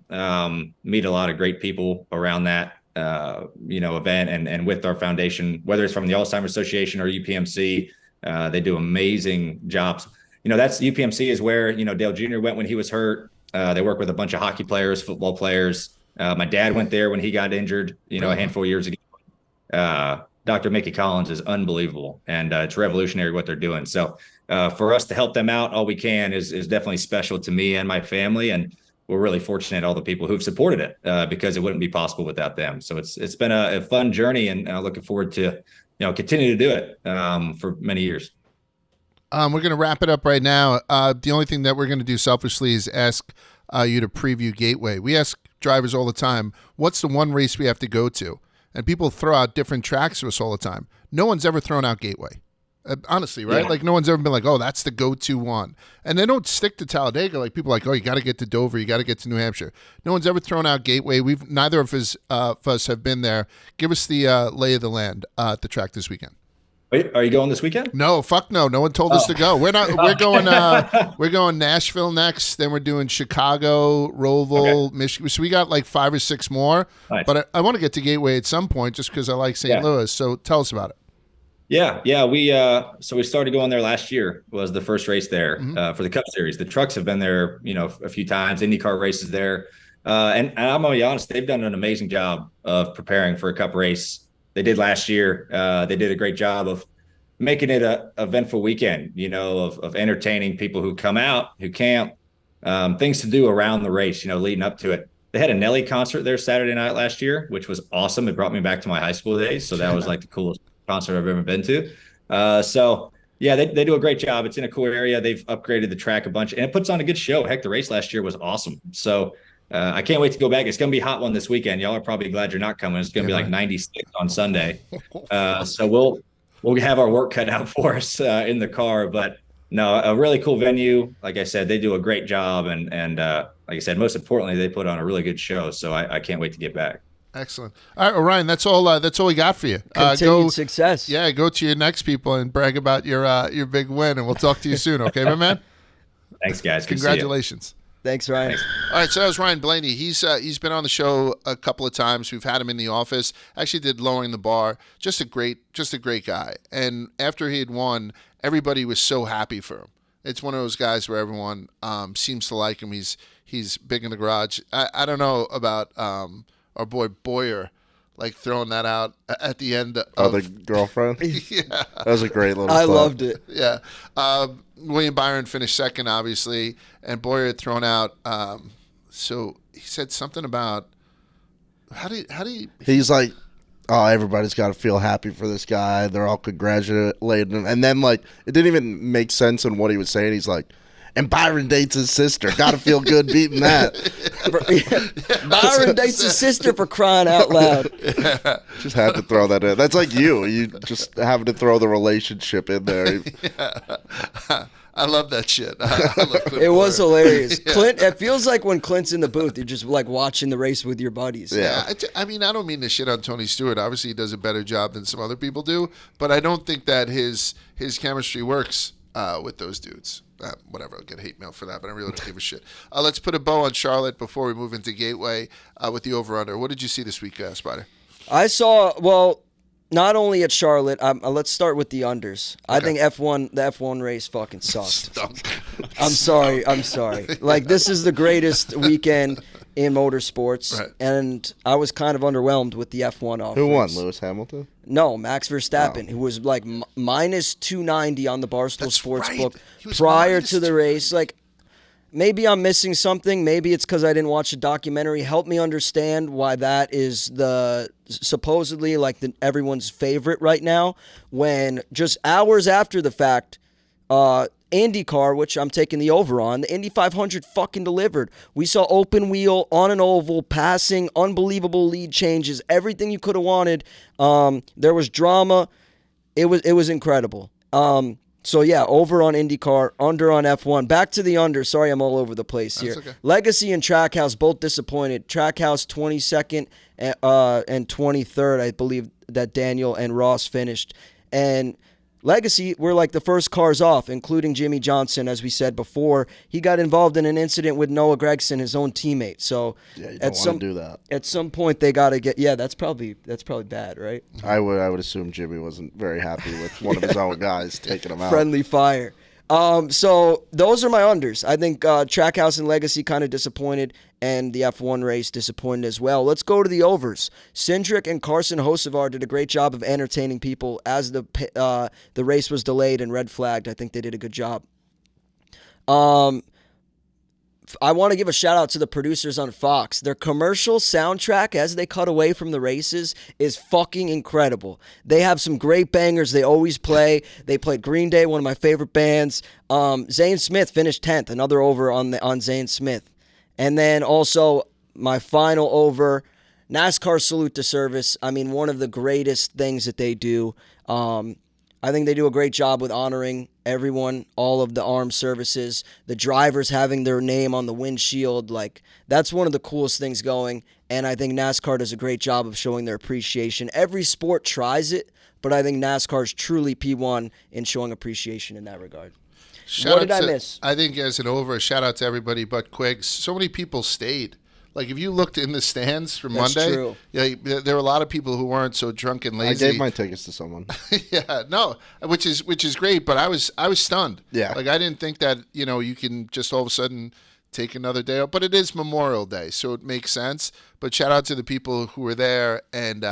Meet a lot of great people around that event, and with our foundation, whether it's from the Alzheimer's Association or UPMC, they do amazing jobs. That's UPMC is where Dale Jr. went when he was hurt. They work with a bunch of hockey players, football players. My dad went there when he got injured, a handful of years ago. Dr. Mickey Collins is unbelievable, and it's revolutionary what they're doing. So for us to help them out all we can is definitely special to me and my family, and we're really fortunate all the people who've supported it, because it wouldn't be possible without them. So it's been a fun journey, and looking forward to continue to do it for many years. We're going to wrap it up right now. The only thing that we're going to do selfishly is ask you to preview Gateway. We ask drivers all the time, what's the one race we have to go to? And people throw out different tracks to us all the time. No one's ever thrown out Gateway. Honestly, right? Yeah. Like, no one's ever been like, oh, that's the go-to one. And they don't stick to Talladega. Like, people are like, oh, you got to get to Dover, you got to get to New Hampshire. No one's ever thrown out Gateway. Neither of us have been there. Give us the lay of the land at the track this weekend. Wait, are you going this weekend? No, fuck no. No one told us to go. We're not. We're going. We're going Nashville next. Then we're doing Chicago, Roval, Michigan. So we got like 5 or 6 more. Nice. But I want to get to Gateway at some point, just because I like St. Louis. So tell us about it. Yeah. We started going there last year. Was the first race there for the Cup Series. The trucks have been there, a few times. IndyCar races there, and I'm gonna be honest, they've done an amazing job of preparing for a Cup race. They did last year. They did a great job of making it a eventful weekend, of entertaining people who come out, who camp, things to do around the race, leading up to it. They had a Nelly concert there Saturday night last year, which was awesome. It brought me back to my high school days. So that was like the coolest concert I've ever been to. They do a great job. It's in a cool area. They've upgraded the track a bunch, and it puts on a good show. Heck, the race last year was awesome. So I can't wait to go back. It's going to be a hot one this weekend. Y'all are probably glad you're not coming. It's going to be like 96 on Sunday. So we'll have our work cut out for us in the car. But no, a really cool venue. Like I said, they do a great job. And like I said, most importantly, they put on a really good show. So I can't wait to get back. Excellent. All right, Orion, that's all we got for you. Continued success. Yeah, go to your next people and brag about your big win, and we'll talk to you soon, okay, my man? Thanks, guys. Congratulations. Thanks, Ryan. All right, so that was Ryan Blaney. He's been on the show a couple of times. We've had him in the office. Actually, did Lowering the Bar. Just a great guy. And after he had won, everybody was so happy for him. It's one of those guys where everyone seems to like him. He's big in the garage. I don't know about our boy Boyer, like throwing that out at the end of the girlfriend. Yeah, That was a great little. I clip. loved it. yeah. William Byron finished second, obviously, and Boyer had thrown out. So he said something about how do you? He's like, oh, everybody's got to feel happy for this guy. They're all congratulating him. And then, like, it didn't even make sense in what he was saying. He's like, and Byron dates his sister. Got to feel good beating that. Byron dates his sister, for crying out loud. Just had to throw that in. That's like you. You just having to throw the relationship in there. I love that shit. I love Clint It was Boyer. hilarious. Clint, it feels like when Clint's in the booth, you're just like watching the race with your buddies. Yeah. I mean, I don't mean to shit on Tony Stewart. Obviously, he does a better job than some other people do, but I don't think that his chemistry works with those dudes. Whatever, I'll get hate mail for that, but I really don't give a shit. Let's put a bow on Charlotte before we move into Gateway with the over-under. What did you see this week, Spider? I saw, well, not only at Charlotte, let's start with the unders. Okay. I think the F1 race fucking sucked. I'm sorry. Like, this is the greatest weekend in motorsports, right. And I was kind of underwhelmed with the F1 offense. Who won, Lewis Hamilton? No, Max Verstappen, who was like minus 290 on the Barstool Sportsbook right. prior to the race. Like, maybe I'm missing something. Maybe it's because I didn't watch the documentary. Help me understand why that is the supposedly like everyone's favorite right now, when just hours after the fact, IndyCar, which I'm taking the over on, the Indy 500 fucking delivered. We saw open wheel on an oval, passing, unbelievable lead changes, everything you could have wanted. There was drama. It was incredible. So yeah, over on IndyCar, under on F1. Back to the under. Sorry, I'm all over the place here. Okay. Legacy and Trackhouse both disappointed. Trackhouse 22nd and 23rd, I believe that Daniel and Ross finished. And Legacy were like the first cars off, including Jimmy Johnson, as we said before. He got involved in an incident with Noah Gragson, his own teammate. So yeah, you don't want to do that. At some point, they got to get. Yeah, that's probably bad, right? I would assume Jimmy wasn't very happy with one of his own guys taking him out. Friendly fire. So those are my unders. I think Trackhouse and Legacy kind of disappointed, and the F1 race disappointed as well. Let's go to the overs. Cindric and Carson Hocevar did a great job of entertaining people as the race was delayed and red flagged. I think they did a good job. I want to give a shout out to the producers on Fox. Their commercial soundtrack as they cut away from the races is fucking incredible. They have some great bangers they always play. They played Green Day, one of my favorite bands. Zane Smith finished 10th, another over on Zane Smith. And then also my final over, NASCAR Salute to Service. I mean, one of the greatest things that they do. I think they do a great job with honoring everyone, all of the armed services, the drivers having their name on the windshield. Like, that's one of the coolest things going, and I think NASCAR does a great job of showing their appreciation. Every sport tries it, but I think NASCAR is truly P1 in showing appreciation in that regard. What did I miss? I think as an over, shout out to everybody but Quiggs. So many people stayed. Like, if you looked in the stands for Monday, true. Yeah, there were a lot of people who weren't so drunk and lazy. I gave my tickets to someone. Yeah, no, which is great, but I was stunned. Yeah. Like, I didn't think that, you can just all of a sudden take another day off. But it is Memorial Day, so it makes sense. But shout out to the people who were there and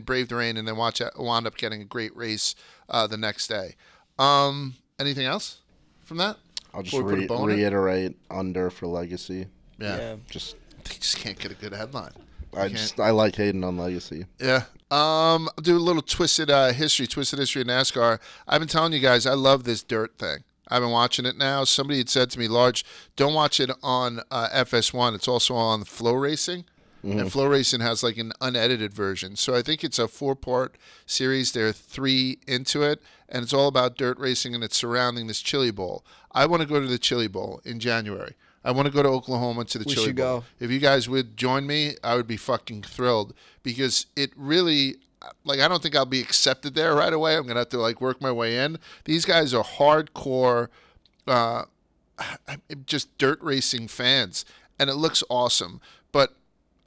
braved the rain and then wound up getting a great race the next day. Anything else from that? I'll just reiterate under for Legacy. Yeah. They just can't get a good headline. I like hating on Legacy. Yeah. I'll do a little twisted history of NASCAR. I've been telling you guys, I love this dirt thing. I've been watching it now. Somebody had said to me, Large, don't watch it on FS1. It's also on Flow Racing. Mm-hmm. And Flow Racing has like an unedited version. So I think it's a 4-part series. There are 3 into it. And it's all about dirt racing, and it's surrounding this Chili Bowl. I want to go to the Chili Bowl in January. I want to go to Oklahoma to the Chili Bowl. If you guys would join me, I would be fucking thrilled, because it really, like, I don't think I'll be accepted there right away. I'm going to have to, like, work my way in. These guys are hardcore, just dirt racing fans, and it looks awesome. But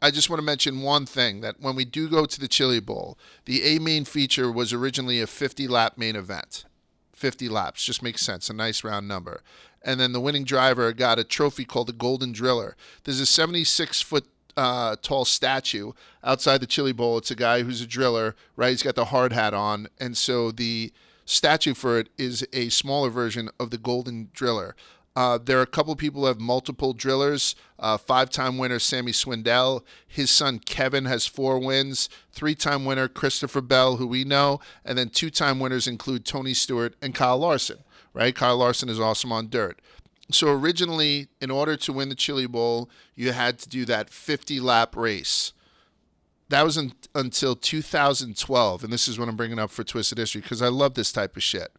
I just want to mention one thing, that when we do go to the Chili Bowl, the A main feature was originally a 50-lap main event. 50 laps, just makes sense, a nice round number. And then the winning driver got a trophy called the Golden Driller. There's a 76-foot tall statue outside the Chili Bowl. It's a guy who's a driller, right? He's got the hard hat on. And so the statue for it is a smaller version of the Golden Driller. There are a couple of people who have multiple drillers. 5-time winner Sammy Swindell. His son Kevin has 4 wins. 3-time winner Christopher Bell, who we know. And then 2-time winners include Tony Stewart and Kyle Larson, right? Kyle Larson is awesome on dirt. So originally, in order to win the Chili Bowl, you had to do that 50-lap race. That was until 2012, and this is what I'm bringing up for Twisted History because I love this type of shit.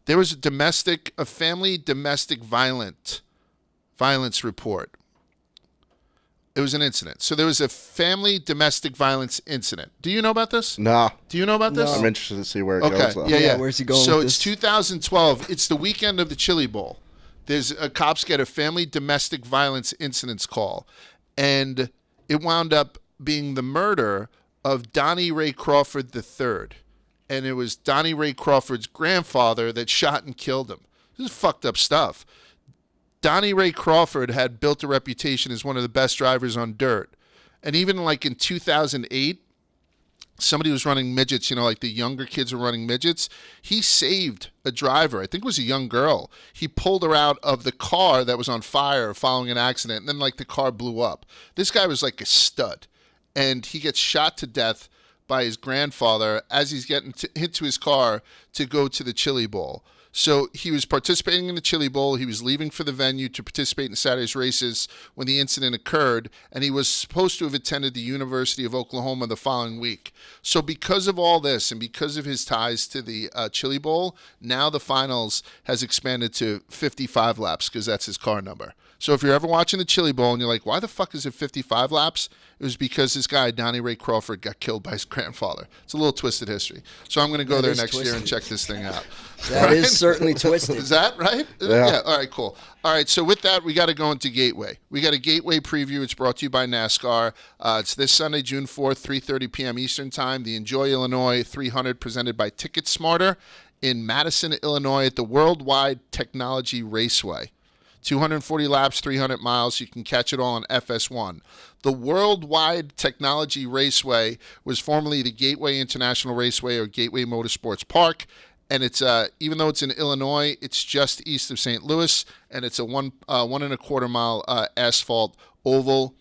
There was a family domestic violence report. It was an incident. So there was a family domestic violence incident. Do you know about this? Nah. Do you know about this? I'm interested to see where it goes, though. Yeah. Where's he going So with it's this? 2012. It's the weekend of the Chili Bowl. There's cops get a family domestic violence incidents call, and it wound up being the murder of Donnie Ray Crawford III. And it was Donnie Ray Crawford's grandfather that shot and killed him. This is fucked up stuff. Donnie Ray Crawford had built a reputation as one of the best drivers on dirt. And even like in 2008, somebody was running midgets, like the younger kids were running midgets. He saved a driver. I think it was a young girl. He pulled her out of the car that was on fire following an accident. And then like the car blew up. This guy was like a stud. And he gets shot to death by his grandfather as he's getting into his car to go to the Chili Bowl. So he was participating in the Chili Bowl. He was leaving for the venue to participate in Saturday's races when the incident occurred, and he was supposed to have attended the University of Oklahoma the following week. So because of all this and because of his ties to the Chili Bowl, now the finals has expanded to 55 laps because that's his car number. So if you're ever watching the Chili Bowl and you're like, why the fuck is it 55 laps? It was because this guy, Donnie Ray Crawford, got killed by his grandfather. It's a little twisted history. So I'm going to go there next year and check this thing out. That is certainly twisted. Is that right? Yeah. All right, cool. All right, so with that, we got to go into Gateway. We got a Gateway preview. It's brought to you by NASCAR. It's this Sunday, June 4th, 3:30 p.m. Eastern Time. The Enjoy Illinois 300 presented by Ticket Smarter in Madison, Illinois at the Worldwide Technology Raceway. 240 laps, 300 miles. You can catch it all on FS1. The Worldwide Technology Raceway was formerly the Gateway International Raceway or Gateway Motorsports Park. And it's even though it's in Illinois, it's just east of St. Louis, and it's a 1.25 mile asphalt oval.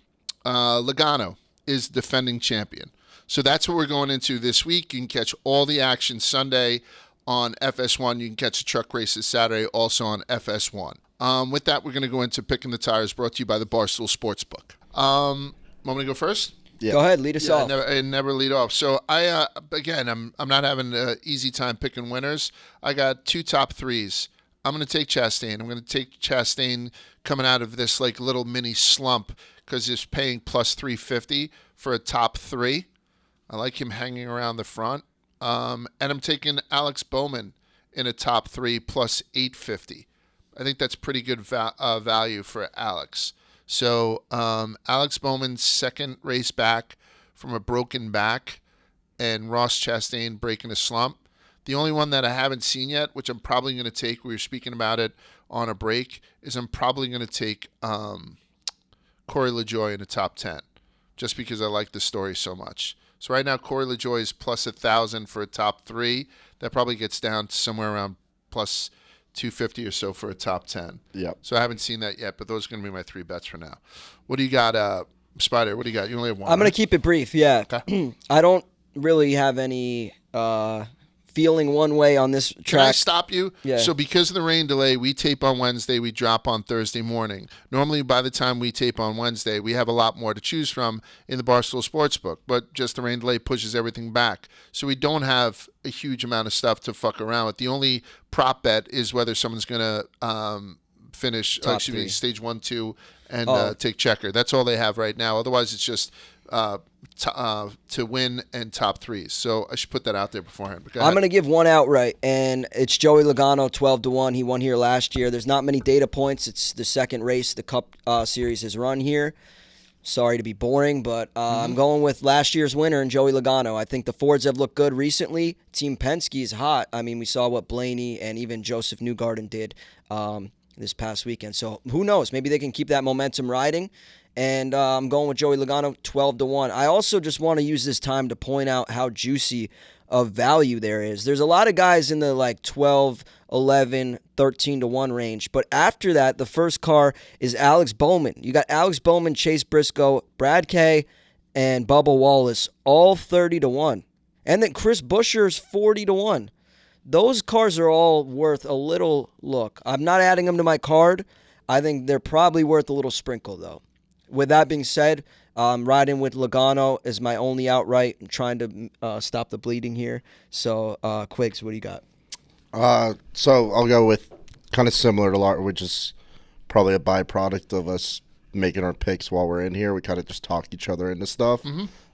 Logano is defending champion. So that's what we're going into this week. You can catch all the action Sunday on FS1. You can catch the truck races Saturday also on FS1. With that, we're going to go into Pickin the Tires, brought to you by the Barstool Sportsbook. Want me to go first? Yeah. Go ahead, lead us off. I never lead off. So I'm not having an easy time picking winners. I got 2 top 3s. I'm going to take Chastain. I'm going to take Chastain coming out of this like little mini slump because he's paying plus 350 for a top 3. I like him hanging around the front. And I'm taking Alex Bowman in a top 3 plus 850. I think that's pretty good value for Alex. So Alex Bowman's second race back from a broken back and Ross Chastain breaking a slump. The only one that I haven't seen yet, which I'm probably going to take, we were speaking about it on a break, is I'm probably going to take Corey LaJoie in the top 10 just because I like the story so much. So right now Corey LaJoie is plus 1,000 for a top 3. That probably gets down to somewhere around plus 250 or so for a top 10. Yep. So I haven't seen that yet, but those are going to be my 3 bets for now. What do you got, Spider? What do you got? You only have one. I'm going to keep it brief, yeah. Okay. I don't really have any feeling one way on this track. Can I stop you? Yeah. So because of the rain delay, we tape on Wednesday, we drop on Thursday morning. Normally by the time we tape on Wednesday, we have a lot more to choose from in the Barstool Sportsbook, but just the rain delay pushes everything back. So we don't have a huge amount of stuff to fuck around with. The only prop bet is whether someone's going to finish, Top 3. stage 1, 2, and take checker. That's all they have right now. Otherwise, it's just to win and top threes. So I should put that out there beforehand. I'm going to give one outright, and it's Joey Logano, 12-1. He won here last year. There's not many data points. It's the second race the Cup Series has run here. Sorry to be boring, but I'm going with last year's winner and Joey Logano. I think the Fords have looked good recently. Team Penske is hot. I mean, we saw what Blaney and even Joseph Newgarden did this past weekend. So who knows? Maybe they can keep that momentum riding. And I'm going with Joey Logano, 12-1. I also just want to use this time to point out how juicy of value there is. There's a lot of guys in the like 12, 11, 13-1 range. But after that, the first car is Alex Bowman. You got Alex Bowman, Chase Briscoe, Brad Kay, and Bubba Wallace, all 30-1. And then Chris Buescher's 40-1. Those cars are all worth a little look. I'm not adding them to my card. I think they're probably worth a little sprinkle, though. With that being said, riding with Logano is my only outright. I'm trying to stop the bleeding here. So, Quiggs, what do you got? So I'll go with kind of similar to Lart, which is probably a byproduct of us making our picks while we're in here. We kind of just talk each other into stuff.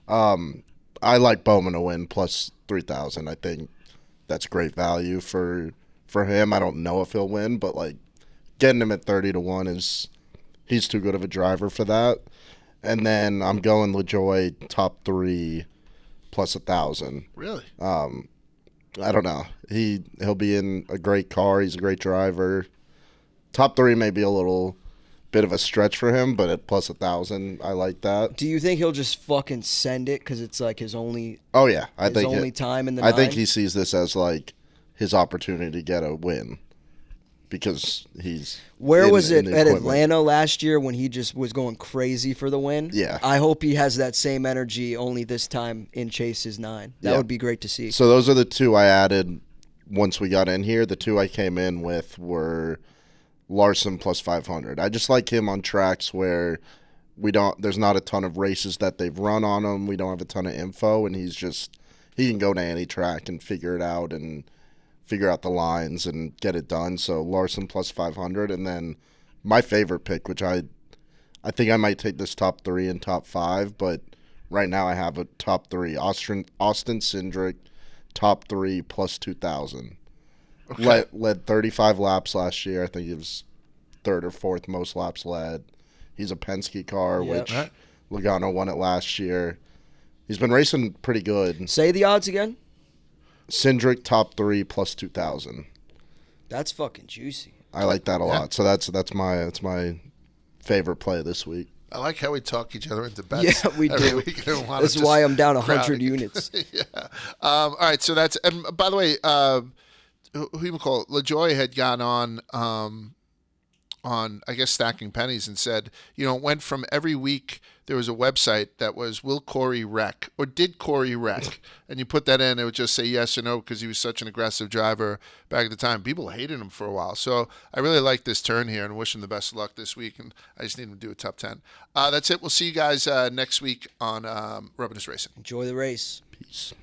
I like Bowman to win plus 3,000. I think that's great value for him. I don't know if he'll win, but like getting him at 30-1 is. He's too good of a driver for that. And then I'm going LaJoy top 3 plus 1,000. Really? I don't know. He'll be in a great car. He's a great driver. Top 3 may be a little bit of a stretch for him, but at plus 1,000, I like that. Do you think he'll just fucking send it because it's like his only? Oh yeah, only time in the. I think he sees this as like his opportunity to get a win. Because he's was it at Atlanta last year when he just was going crazy for the win? Yeah. I hope he has that same energy, only this time in Chase's 9. That would be great to see. So those are the two I added once we got in here. The two I came in with were Larson plus 500. I just like him on tracks where there's not a ton of races that they've run on him. We don't have a ton of info, and he can go to any track and figure it out and figure out the lines and get it done. So Larson plus 500. And then my favorite pick, which I think I might take this top 3 and top 5, but right now I have a top 3. Austin Cindric, top 3 plus 2,000. Okay. Led 35 laps last year. I think he was 3rd or 4th most laps led. He's a Penske car, which Logano won it last year. He's been racing pretty good. Say the odds again. Cindric top 3 plus 2,000. That's fucking juicy. I like that a lot. So that's my favorite play this week. I like how we talk each other into bets. Yeah, we do. That's why I'm down 100 units. Yeah. All right. So that's. And by the way, who you call it? LaJoy had gone on I guess Stacking Pennies and said, it went from every week there was a website that was will Corey wreck or did Corey wreck, and you put that in, it would just say yes or no because he was such an aggressive driver back at the time. People hated him for a while, so I really like this turn here and wish him the best of luck this week. And I just need him to do a top 10. That's it. We'll see you guys next week on Rubbin Racing. Enjoy the race. Peace.